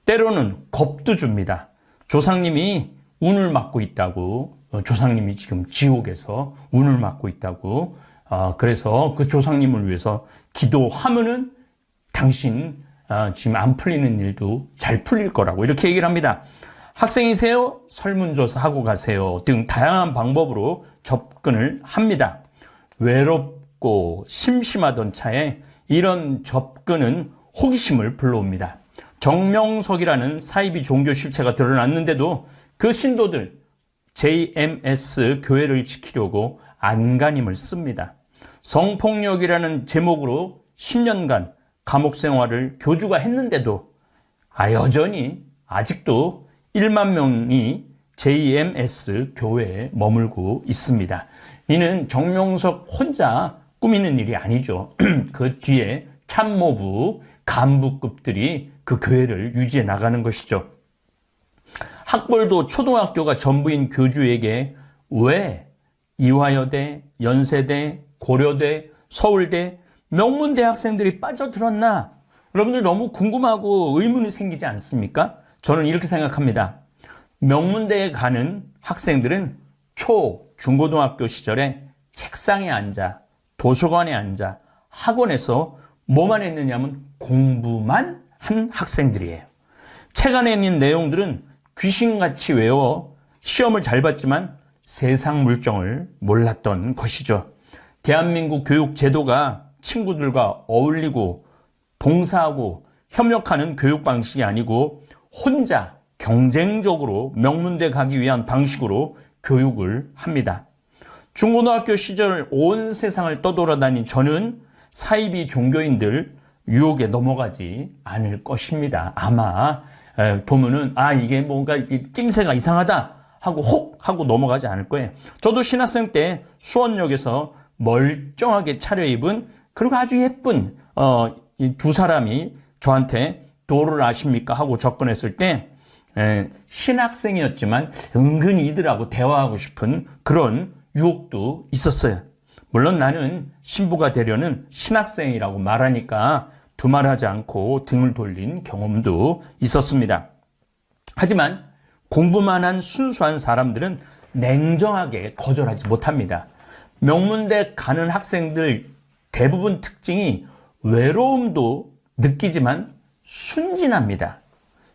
때로는 겁도 줍니다. 조상님이 운을 맡고 있다고, 조상님이 지금 지옥에서 운을 맡고 있다고, 그래서 그 조상님을 위해서 기도하면은 당신 지금 안 풀리는 일도 잘 풀릴 거라고 이렇게 얘기를 합니다. 학생이세요? 설문조사 하고 가세요 등 다양한 방법으로 접근을 합니다. 외롭고 심심하던 차에 이런 접근은 호기심을 불러옵니다. 정명석이라는 사이비 종교 실체가 드러났는데도 그 신도들 JMS 교회를 지키려고 안간힘을 씁니다. 성폭력이라는 제목으로 10년간 감옥 생활을 교주가 했는데도 여전히 아직도 1만 명이 JMS 교회에 머물고 있습니다. 이는 정명석 혼자 꾸미는 일이 아니죠. 그 뒤에 참모부 간부급들이 그 교회를 유지해 나가는 것이죠. 학벌도 초등학교가 전부인 교주에게 왜 이화여대, 연세대, 고려대, 서울대, 명문대 학생들이 빠져들었나? 여러분들 너무 궁금하고 의문이 생기지 않습니까? 저는 이렇게 생각합니다. 명문대에 가는 학생들은 중고등학교 시절에 책상에 앉아, 도서관에 앉아, 학원에서 뭐만 했느냐면 공부만 한 학생들이에요. 책 안에 있는 내용들은 귀신같이 외워 시험을 잘 봤지만 세상 물정을 몰랐던 것이죠. 대한민국 교육 제도가 친구들과 어울리고 봉사하고 협력하는 교육 방식이 아니고 혼자 경쟁적으로 명문대 가기 위한 방식으로 교육을 합니다. 중고등학교 시절 온 세상을 떠돌아다닌 저는 사이비 종교인들 유혹에 넘어가지 않을 것입니다. 아마 보면은 이게 뭔가 낌새가 이상하다 하고 혹 하고 넘어가지 않을 거예요. 저도 신학생 때 수원역에서 멀쩡하게 차려입은 그리고 아주 예쁜 이 두 사람이 저한테 도를 아십니까 하고 접근했을 때 신학생이었지만 은근히 이들하고 대화하고 싶은 그런 유혹도 있었어요. 물론 나는 신부가 되려는 신학생이라고 말하니까 두말하지 않고 등을 돌린 경험도 있었습니다. 하지만 공부만 한 순수한 사람들은 냉정하게 거절하지 못합니다. 명문대 가는 학생들 대부분 특징이 외로움도 느끼지만 순진합니다.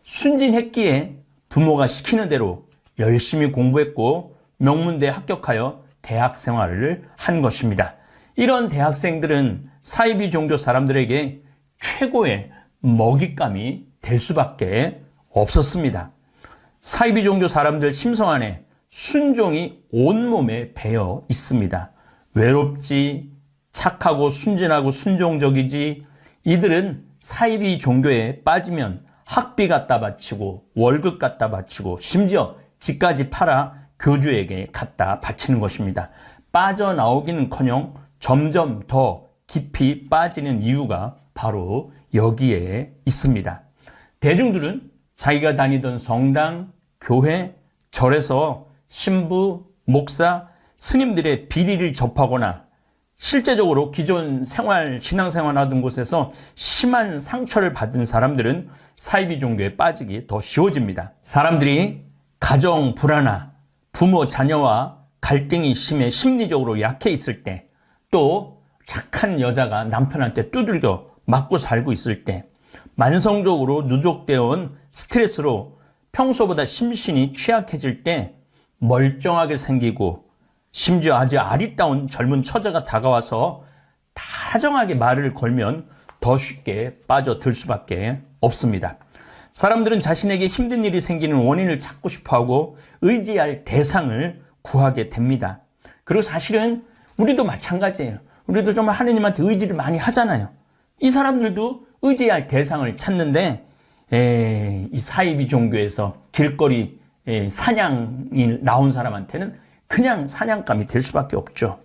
순진했기에 부모가 시키는 대로 열심히 공부했고 명문대에 합격하여 대학 생활을 한 것입니다. 이런 대학생들은 사이비 종교 사람들에게 최고의 먹잇감이 될 수밖에 없었습니다. 사이비 종교 사람들 심성 안에 순종이 온몸에 배어 있습니다. 외롭지, 착하고 순진하고 순종적이지, 이들은 사이비 종교에 빠지면 학비 갖다 바치고 월급 갖다 바치고 심지어 집까지 팔아 교주에게 갖다 바치는 것입니다. 빠져나오기는커녕 점점 더 깊이 빠지는 이유가 바로 여기에 있습니다. 대중들은 자기가 다니던 성당, 교회, 절에서 신부, 목사, 스님들의 비리를 접하거나 실제적으로 기존 신앙생활 하던 곳에서 심한 상처를 받은 사람들은 사이비 종교에 빠지기 더 쉬워집니다. 사람들이 가정 불안화, 부모 자녀와 갈등이 심해 심리적으로 약해 있을 때, 또 착한 여자가 남편한테 두들겨 맞고 살고 있을 때, 만성적으로 누적되어 온 스트레스로 평소보다 심신이 취약해질 때 멀쩡하게 생기고 심지어 아주 아리따운 젊은 처자가 다가와서 다정하게 말을 걸면 더 쉽게 빠져들 수밖에 없습니다. 사람들은 자신에게 힘든 일이 생기는 원인을 찾고 싶어하고 의지할 대상을 구하게 됩니다. 그리고 사실은 우리도 마찬가지예요. 우리도 정말 하느님한테 의지를 많이 하잖아요. 이 사람들도 의지할 대상을 찾는데 이 사이비 종교에서 길거리 사냥이 나온 사람한테는 그냥 사냥감이 될 수밖에 없죠.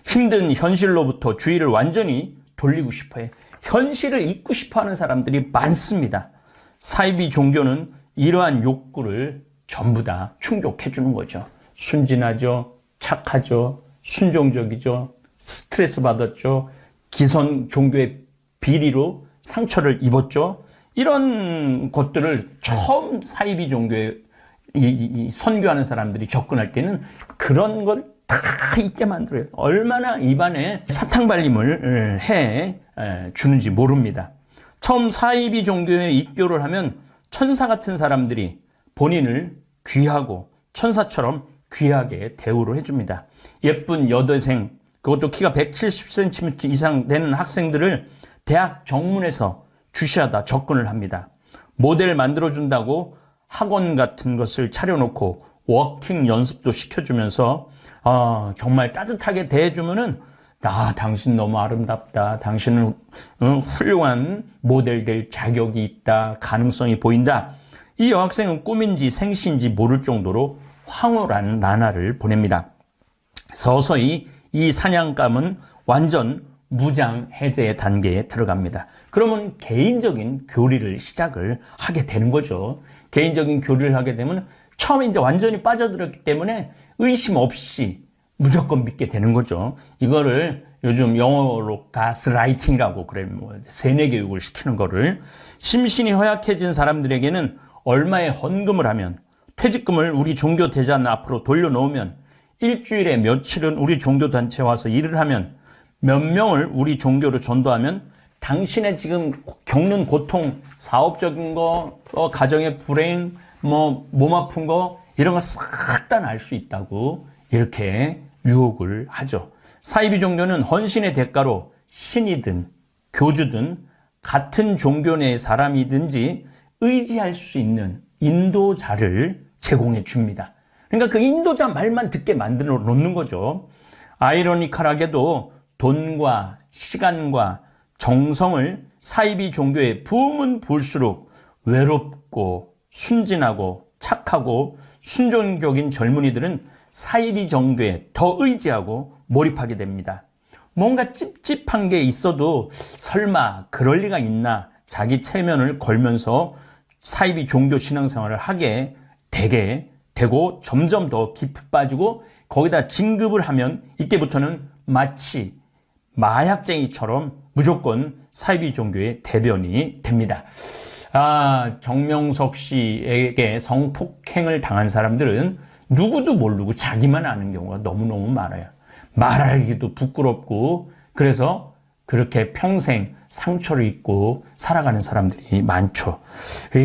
힘든 현실로부터 주의를 완전히 돌리고 싶어요. 현실을 잊고 싶어하는 사람들이 많습니다. 사이비 종교는 이러한 욕구를 전부 다 충족해 주는 거죠. 순진하죠, 착하죠, 순종적이죠, 스트레스 받았죠, 기성 종교의 비리로 상처를 입었죠. 이런 것들을 처음 사이비 종교에 선교하는 사람들이 접근할 때는 그런 걸 다 잊게 만들어요. 얼마나 입안에 사탕발림을 해 주는지 모릅니다. 처음 사이비 종교에 입교를 하면 천사 같은 사람들이 본인을 귀하고 천사처럼 귀하게 대우를 해줍니다. 예쁜 여대생, 그것도 키가 170cm 이상 되는 학생들을 대학 정문에서 주시하다 접근을 합니다. 모델 만들어준다고 학원 같은 것을 차려놓고 워킹 연습도 시켜주면서 정말 따뜻하게 대해주면은 당신 너무 아름답다, 당신은 훌륭한 모델 될 자격이 있다, 가능성이 보인다. 이 여학생은 꿈인지 생시인지 모를 정도로 황홀한 나날을 보냅니다. 서서히 이 사냥감은 완전 무장 해제의 단계에 들어갑니다. 그러면 개인적인 교리를 시작을 하게 되는 거죠. 개인적인 교리를 하게 되면 처음에 이제 완전히 빠져들었기 때문에 의심 없이 무조건 믿게 되는 거죠. 이거를 요즘 영어로 가스라이팅이라고 그래요. 세뇌 교육을 시키는 거를. 심신이 허약해진 사람들에게는 얼마의 헌금을 하면, 퇴직금을 우리 종교 대잔 앞으로 돌려놓으면 일주일에 며칠은 우리 종교단체에 와서 일을 하면 몇 명을 우리 종교로 전도하면 당신의 지금 겪는 고통, 사업적인 거, 가정의 불행, 몸 아픈 거 이런 거 싹 다 날 수 있다고 이렇게 유혹을 하죠. 사이비 종교는 헌신의 대가로 신이든 교주든 같은 종교 내의 사람이든지 의지할 수 있는 인도자를 제공해 줍니다. 그러니까 그 인도자 말만 듣게 만들어 놓는 거죠. 아이러니컬하게도 돈과 시간과 정성을 사이비 종교에 부으면 부을수록 외롭고 순진하고 착하고 순종적인 젊은이들은 사이비 종교에 더 의지하고 몰입하게 됩니다. 뭔가 찝찝한 게 있어도 설마 그럴 리가 있나 자기 체면을 걸면서 사이비 종교 신앙생활을 하게 되고 점점 더 깊이 빠지고 거기다 진급을 하면 이때부터는 마치 마약쟁이처럼 무조건 사이비 종교의 대변이 됩니다. 정명석 씨에게 성폭행을 당한 사람들은 누구도 모르고 자기만 아는 경우가 너무너무 많아요. 말하기도 부끄럽고 그래서 그렇게 평생 상처를 입고 살아가는 사람들이 많죠.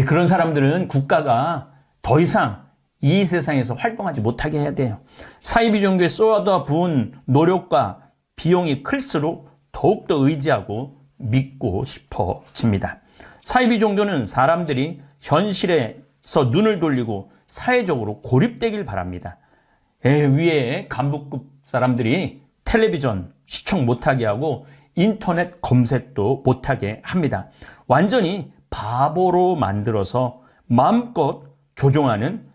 그런 사람들은 국가가 더 이상 이 세상에서 활동하지 못하게 해야 돼요. 사이비 종교에 쏟아 부은 노력과 비용이 클수록 더욱더 의지하고 믿고 싶어집니다. 사이비 종교는 사람들이 현실에서 눈을 돌리고 사회적으로 고립되길 바랍니다. 위에 간부급 사람들이 텔레비전 시청 못하게 하고 인터넷 검색도 못하게 합니다. 완전히 바보로 만들어서 마음껏 조종하는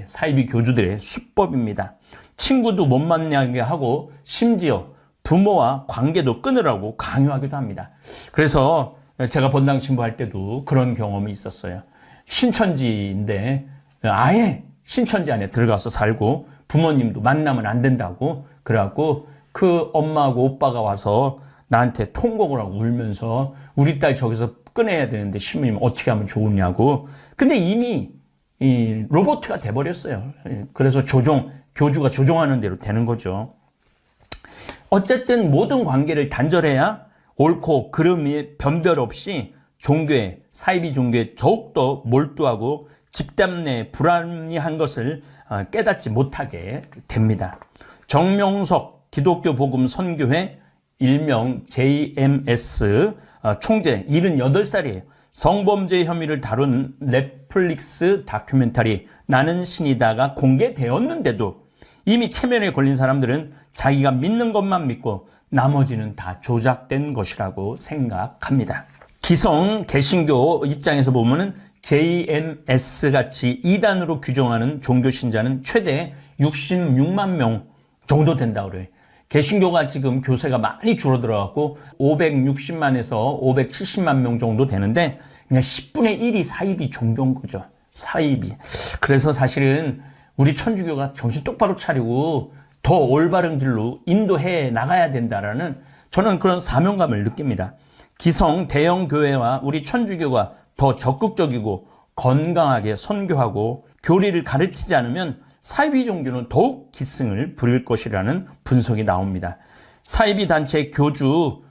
사이비 교주들의 수법입니다. 친구도 못 만나게 하고 심지어 부모와 관계도 끊으라고 강요하기도 합니다. 그래서 제가 본당 신부할 때도 그런 경험이 있었어요. 신천지인데 아예 신천지 안에 들어가서 살고 부모님도 만나면 안 된다고 그래갖고 그 엄마하고 오빠가 와서 나한테 통곡을 하고 울면서 우리 딸 저기서 꺼내야 되는데 신부님 어떻게 하면 좋으냐고. 근데 이미 이 로봇가 돼버렸어요. 그래서 교주가 조종하는 대로 되는 거죠. 어쨌든 모든 관계를 단절해야 옳고 그름이 변별 없이 사이비 종교에 더욱더 몰두하고 집단 내 불합리한 것을 깨닫지 못하게 됩니다. 정명석 기독교 복음 선교회 일명 JMS 총재 78살이에요. 성범죄 혐의를 다룬 넷플릭스 다큐멘터리 나는 신이다가 공개되었는데도 이미 체면에 걸린 사람들은 자기가 믿는 것만 믿고 나머지는 다 조작된 것이라고 생각합니다. 기성 개신교 입장에서 보면은 JMS 같이 이단으로 규정하는 종교 신자는 최대 66만 명 정도 된다고 그래요. 개신교가 지금 교세가 많이 줄어들어갖고 560만에서 570만 명 정도 되는데 그냥 10분의 1이 사이비 종교인 거죠. 사이비. 그래서 사실은 우리 천주교가 정신 똑바로 차리고 더 올바른 길로 인도해 나가야 된다라는 저는 그런 사명감을 느낍니다. 기성 대형 교회와 우리 천주교가 더 적극적이고 건강하게 선교하고 교리를 가르치지 않으면 사이비 종교는 더욱 기승을 부릴 것이라는 분석이 나옵니다. 사이비 단체 교주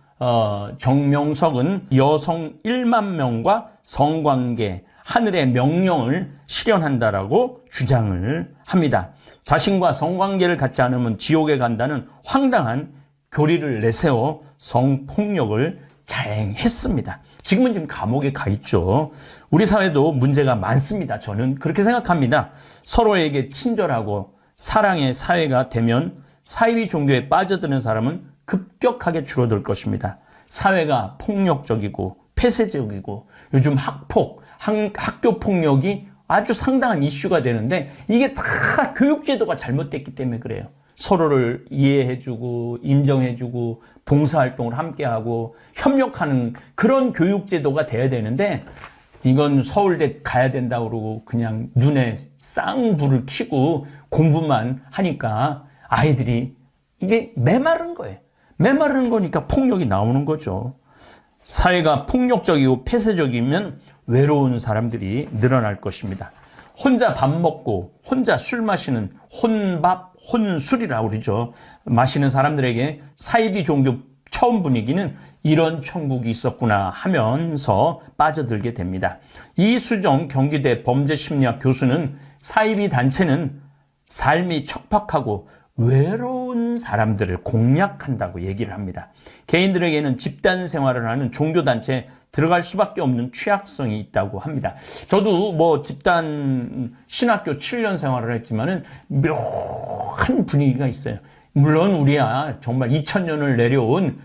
정명석은 여성 1만 명과 성관계, 하늘의 명령을 실현한다라고 주장을 합니다. 자신과 성관계를 갖지 않으면 지옥에 간다는 황당한 교리를 내세워 성폭력을 자행했습니다. 지금은 지금 감옥에 가 있죠. 우리 사회도 문제가 많습니다. 저는 그렇게 생각합니다. 서로에게 친절하고 사랑의 사회가 되면 사이비 종교에 빠져드는 사람은 급격하게 줄어들 것입니다. 사회가 폭력적이고 폐쇄적이고 요즘 학교 폭력이 아주 상당한 이슈가 되는데 이게 다 교육제도가 잘못됐기 때문에 그래요. 서로를 이해해주고 인정해주고 봉사활동을 함께하고 협력하는 그런 교육제도가 돼야 되는데 이건 서울대 가야 된다고 그러고 그냥 눈에 쌍불을 켜고 공부만 하니까 아이들이 이게 메마른 거예요. 메마른 거니까 폭력이 나오는 거죠. 사회가 폭력적이고 폐쇄적이면 외로운 사람들이 늘어날 것입니다. 혼자 밥 먹고 혼자 술 마시는 혼밥, 혼술이라고 그러죠. 마시는 사람들에게 사이비 종교 처음 분위기는 이런 천국이 있었구나 하면서 빠져들게 됩니다. 이수정 경기대 범죄심리학 교수는 사이비 단체는 삶이 척박하고 외로운 사람들을 공략한다고 얘기를 합니다. 개인들에게는 집단 생활을 하는 종교단체에 들어갈 수밖에 없는 취약성이 있다고 합니다. 저도 뭐 집단 신학교 7년 생활을 했지만은 묘한 분위기가 있어요. 물론 우리야 정말 2000년을 내려온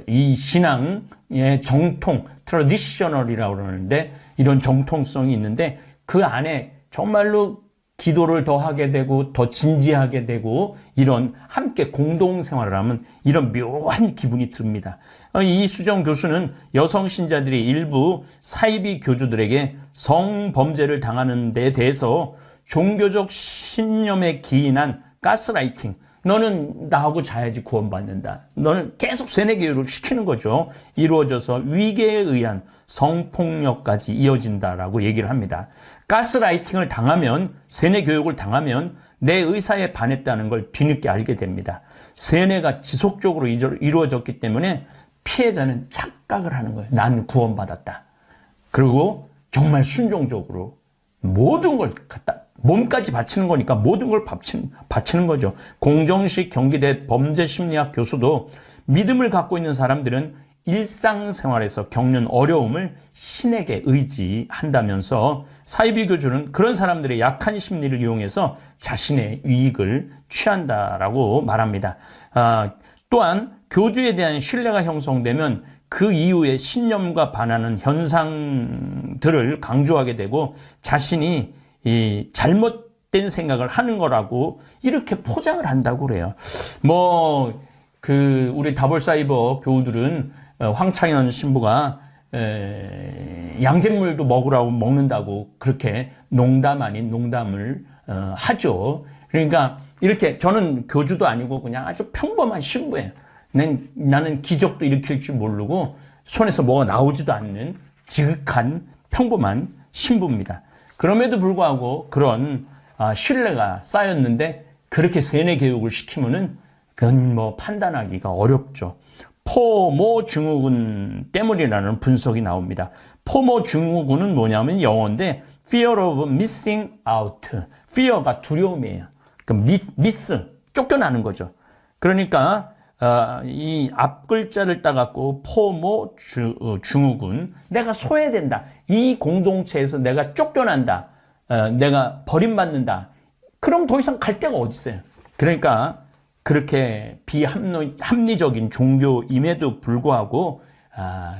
이 신앙의 정통, 트래디셔널이라고 그러는데 이런 정통성이 있는데 그 안에 정말로 기도를 더 하게 되고 더 진지하게 되고 이런 함께 공동생활을 하면 이런 묘한 기분이 듭니다. 이수정 교수는 여성 신자들이 일부 사이비 교주들에게 성범죄를 당하는 데 대해서 종교적 신념에 기인한 가스라이팅, 너는 나하고 자야지 구원받는다, 너는 계속 세뇌교육을 시키는 거죠. 이루어져서 위계에 의한 성폭력까지 이어진다라고 얘기를 합니다. 가스라이팅을 당하면, 세뇌교육을 당하면 내 의사에 반했다는 걸 뒤늦게 알게 됩니다. 세뇌가 지속적으로 이루어졌기 때문에 피해자는 착각을 하는 거예요. 난 구원받았다. 그리고 정말 순종적으로 모든 걸 갖다 몸까지 바치는 거니까 모든 걸 바치는 거죠. 공정식 경기대 범죄심리학 교수도 믿음을 갖고 있는 사람들은 일상생활에서 겪는 어려움을 신에게 의지한다면서 사이비 교주는 그런 사람들의 약한 심리를 이용해서 자신의 이익을 취한다라고 말합니다. 또한 교주에 대한 신뢰가 형성되면 그 이후에 신념과 반하는 현상들을 강조하게 되고 자신이 이 잘못된 생각을 하는 거라고 이렇게 포장을 한다고 그래요. 우리 다볼사이버 교우들은 황창현 신부가 양잿물도 먹으라고 먹는다고 그렇게 농담 아닌 농담을 하죠. 그러니까 이렇게 저는 교주도 아니고 그냥 아주 평범한 신부예요. 나는 기적도 일으킬 줄 모르고 손에서 뭐가 나오지도 않는 지극한 평범한 신부입니다. 그럼에도 불구하고 그런 신뢰가 쌓였는데 그렇게 세뇌 교육을 시키면은 그건 뭐 판단하기가 어렵죠. 포모 증후군 때문이라는 분석이 나옵니다. 포모 증후군은 뭐냐면 영어인데 fear of missing out. fear가 두려움이에요. 그러니까 miss, 쫓겨나는 거죠. 그러니까 이 앞 글자를 따갖고 포모 증후군, 내가 소외된다. 이 공동체에서 내가 쫓겨난다. 내가 버림받는다. 그럼 더 이상 갈 데가 어디 있어요. 그러니까 그렇게 비합리적인 종교임에도 불구하고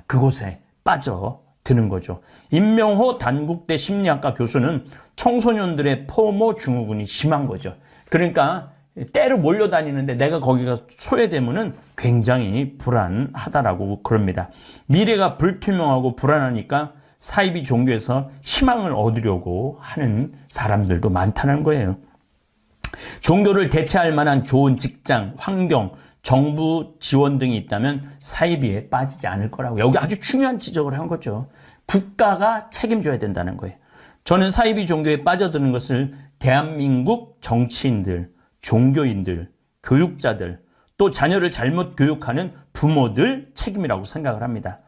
그곳에 빠져드는 거죠. 임명호 단국대 심리학과 교수는 청소년들의 포모 증후군이 심한 거죠. 그러니까 때로 몰려다니는데 내가 거기가 소외되면은 굉장히 불안하다라고 그럽니다. 미래가 불투명하고 불안하니까 사이비 종교에서 희망을 얻으려고 하는 사람들도 많다는 거예요. 종교를 대체할 만한 좋은 직장, 환경, 정부 지원 등이 있다면 사이비에 빠지지 않을 거라고. 여기 아주 중요한 지적을 한 거죠. 국가가 책임져야 된다는 거예요. 저는 사이비 종교에 빠져드는 것을 대한민국 정치인들, 종교인들, 교육자들, 또 자녀를 잘못 교육하는 부모들 책임이라고 생각을 합니다.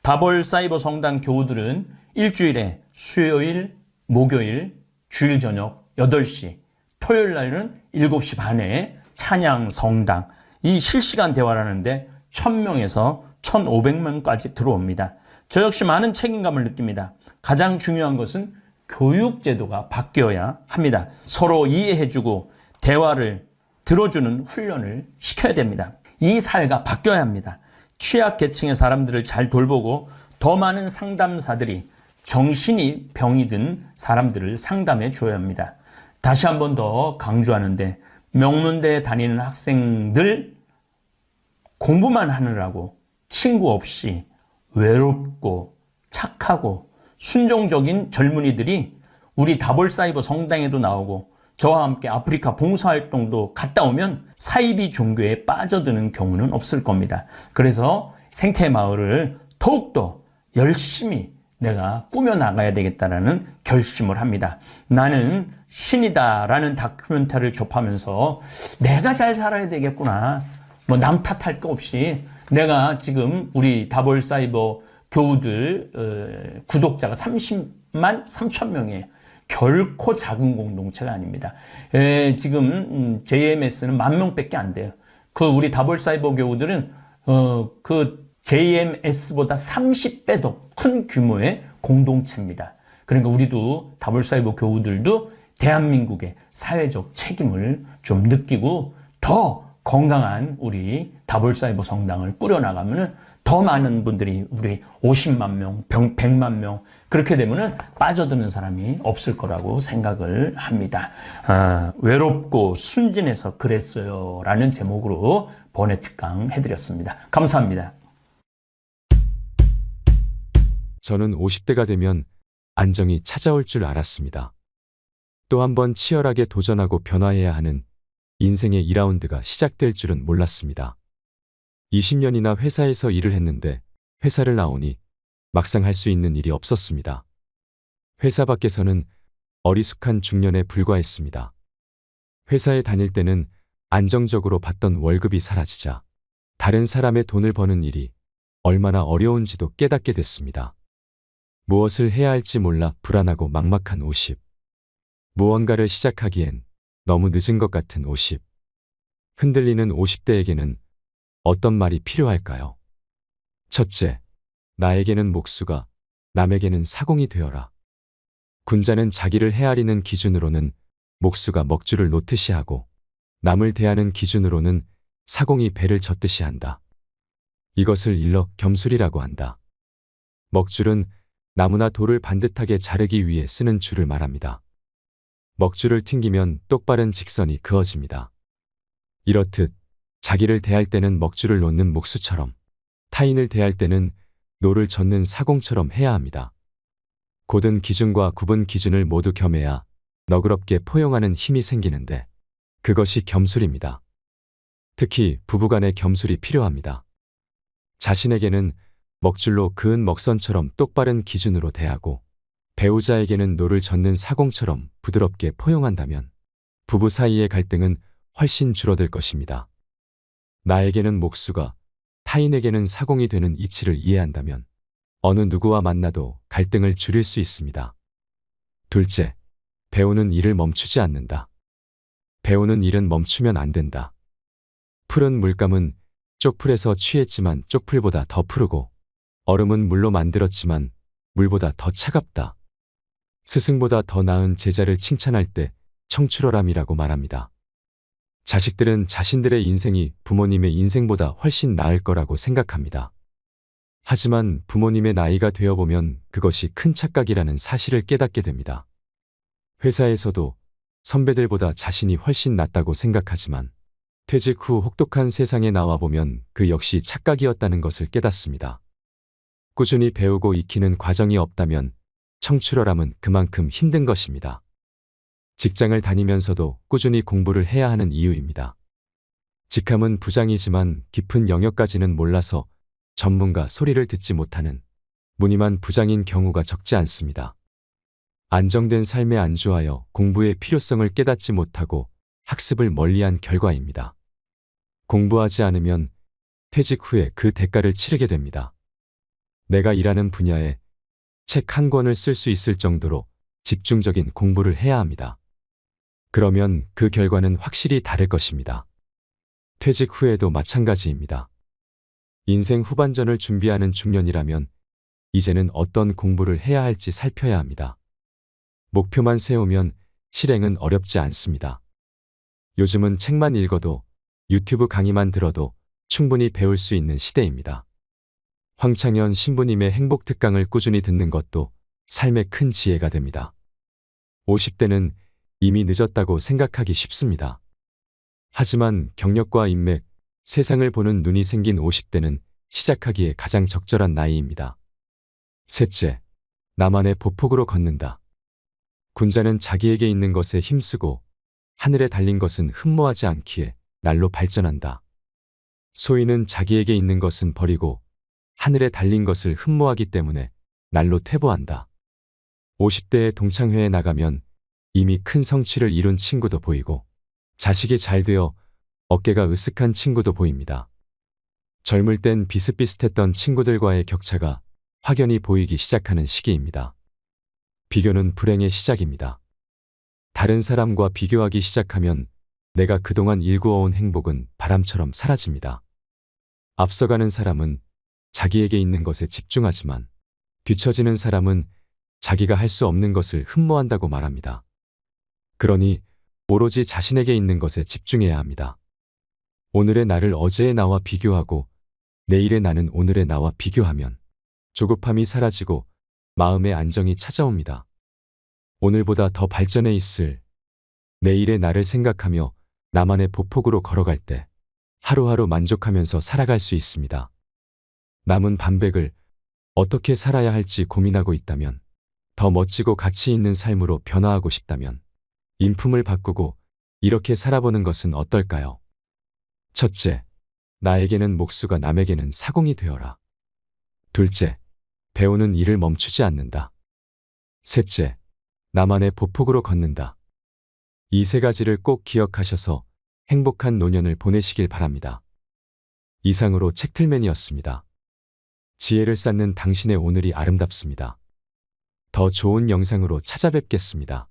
다볼 사이버 성당 교우들은 일주일에 수요일, 목요일, 주일 저녁 8시, 토요일 날은 7시 반에 찬양 성당, 이 실시간 대화를 하는데 1000명에서 1500명까지 들어옵니다. 저 역시 많은 책임감을 느낍니다. 가장 중요한 것은 교육제도가 바뀌어야 합니다. 서로 이해해주고 대화를 들어주는 훈련을 시켜야 됩니다. 이 사회가 바뀌어야 합니다. 취약계층의 사람들을 잘 돌보고 더 많은 상담사들이 정신이 병이 든 사람들을 상담해 줘야 합니다. 다시 한 번 더 강조하는데 명문대에 다니는 학생들 공부만 하느라고 친구 없이 외롭고 착하고 순종적인 젊은이들이 우리 다볼사이버 성당에도 나오고 저와 함께 아프리카 봉사활동도 갔다 오면 사이비 종교에 빠져드는 경우는 없을 겁니다. 그래서 생태마을을 더욱더 열심히 내가 꾸며나가야 되겠다라는 결심을 합니다. 나는 신이다라는 다큐멘터리를 접하면서 내가 잘 살아야 되겠구나. 뭐 남 탓할 거 없이 내가 지금 우리 다볼사이버 교우들 구독자가 30만 3천 명이에요. 결코 작은 공동체가 아닙니다. 지금 JMS는 10,000명밖에 안 돼요. 그 우리 다볼사이버 교우들은 그 JMS보다 30배도 큰 규모의 공동체입니다. 그러니까 우리도 다볼사이버 교우들도 대한민국의 사회적 책임을 좀 느끼고 더 건강한 우리 다볼사이버 성당을 꾸려나가면은 더 많은 분들이 우리 50만 명, 100만 명 그렇게 되면은 빠져드는 사람이 없을 거라고 생각을 합니다. 외롭고 순진해서 그랬어요 라는 제목으로 번외특강 해드렸습니다. 감사합니다. 저는 50대가 되면 안정이 찾아올 줄 알았습니다. 또 한 번 치열하게 도전하고 변화해야 하는 인생의 2라운드가 시작될 줄은 몰랐습니다. 20년이나 회사에서 일을 했는데 회사를 나오니 막상 할 수 있는 일이 없었습니다. 회사 밖에서는 어리숙한 중년에 불과했습니다. 회사에 다닐 때는 안정적으로 받던 월급이 사라지자 다른 사람의 돈을 버는 일이 얼마나 어려운지도 깨닫게 됐습니다. 무엇을 해야 할지 몰라 불안하고 막막한 50. 무언가를 시작하기엔 너무 늦은 것 같은 50. 흔들리는 50대에게는 어떤 말이 필요할까요? 첫째, 나에게는 목수가, 남에게는 사공이 되어라. 군자는 자기를 헤아리는 기준으로는 목수가 먹줄을 놓듯이 하고 남을 대하는 기준으로는 사공이 배를 젓듯이 한다. 이것을 일러 겸술이라고 한다. 먹줄은 나무나 돌을 반듯하게 자르기 위해 쓰는 줄을 말합니다. 먹줄을 튕기면 똑바른 직선이 그어집니다. 이렇듯 자기를 대할 때는 먹줄을 놓는 목수처럼 타인을 대할 때는 노를 젓는 사공처럼 해야 합니다. 고든 기준과 굽은 기준을 모두 겸해야 너그럽게 포용하는 힘이 생기는데 그것이 겸술입니다. 특히 부부간의 겸술이 필요합니다. 자신에게는 먹줄로 그은 먹선처럼 똑바른 기준으로 대하고 배우자에게는 노를 젓는 사공처럼 부드럽게 포용한다면 부부 사이의 갈등은 훨씬 줄어들 것입니다. 나에게는 목수가 타인에게는 사공이 되는 이치를 이해한다면 어느 누구와 만나도 갈등을 줄일 수 있습니다. 둘째, 배우는 일을 멈추지 않는다. 배우는 일은 멈추면 안 된다. 푸른 물감은 쪽풀에서 취했지만 쪽풀보다 더 푸르고 얼음은 물로 만들었지만 물보다 더 차갑다. 스승보다 더 나은 제자를 칭찬할 때 청출어람이라고 말합니다. 자식들은 자신들의 인생이 부모님의 인생보다 훨씬 나을 거라고 생각합니다. 하지만 부모님의 나이가 되어보면 그것이 큰 착각이라는 사실을 깨닫게 됩니다. 회사에서도 선배들보다 자신이 훨씬 낫다고 생각하지만 퇴직 후 혹독한 세상에 나와보면 그 역시 착각이었다는 것을 깨닫습니다. 꾸준히 배우고 익히는 과정이 없다면 청출어람은 그만큼 힘든 것입니다. 직장을 다니면서도 꾸준히 공부를 해야 하는 이유입니다. 직함은 부장이지만 깊은 영역까지는 몰라서 전문가 소리를 듣지 못하는 무늬만 부장인 경우가 적지 않습니다. 안정된 삶에 안주하여 공부의 필요성을 깨닫지 못하고 학습을 멀리한 결과입니다. 공부하지 않으면 퇴직 후에 그 대가를 치르게 됩니다. 내가 일하는 분야에 책 한 권을 쓸 수 있을 정도로 집중적인 공부를 해야 합니다. 그러면 그 결과는 확실히 다를 것입니다. 퇴직 후에도 마찬가지입니다. 인생 후반전을 준비하는 중년이라면 이제는 어떤 공부를 해야 할지 살펴야 합니다. 목표만 세우면 실행은 어렵지 않습니다. 요즘은 책만 읽어도 유튜브 강의만 들어도 충분히 배울 수 있는 시대입니다. 황창현 신부님의 행복특강을 꾸준히 듣는 것도 삶의 큰 지혜가 됩니다. 50대는 이미 늦었다고 생각하기 쉽습니다. 하지만 경력과 인맥, 세상을 보는 눈이 생긴 50대는 시작하기에 가장 적절한 나이입니다. 셋째, 나만의 보폭으로 걷는다. 군자는 자기에게 있는 것에 힘쓰고 하늘에 달린 것은 흠모하지 않기에 날로 발전한다. 소인은 자기에게 있는 것은 버리고 하늘에 달린 것을 흠모하기 때문에 날로 퇴보한다. 50대의 동창회에 나가면 이미 큰 성취를 이룬 친구도 보이고 자식이 잘 되어 어깨가 으쓱한 친구도 보입니다. 젊을 땐 비슷비슷했던 친구들과의 격차가 확연히 보이기 시작하는 시기입니다. 비교는 불행의 시작입니다. 다른 사람과 비교하기 시작하면 내가 그동안 일구어온 행복은 바람처럼 사라집니다. 앞서가는 사람은 자기에게 있는 것에 집중하지만 뒤처지는 사람은 자기가 할 수 없는 것을 흠모한다고 말합니다. 그러니 오로지 자신에게 있는 것에 집중해야 합니다. 오늘의 나를 어제의 나와 비교하고 내일의 나는 오늘의 나와 비교하면 조급함이 사라지고 마음의 안정이 찾아옵니다. 오늘보다 더 발전해 있을 내일의 나를 생각하며 나만의 보폭으로 걸어갈 때 하루하루 만족하면서 살아갈 수 있습니다. 남은 반백을 어떻게 살아야 할지 고민하고 있다면, 더 멋지고 가치 있는 삶으로 변화하고 싶다면 인품을 바꾸고 이렇게 살아보는 것은 어떨까요? 첫째, 나에게는 목수가 남에게는 사공이 되어라. 둘째, 배우는 일을 멈추지 않는다. 셋째, 나만의 보폭으로 걷는다. 이 세 가지를 꼭 기억하셔서 행복한 노년을 보내시길 바랍니다. 이상으로 책틀맨이었습니다. 지혜를 쌓는 당신의 오늘이 아름답습니다. 더 좋은 영상으로 찾아뵙겠습니다.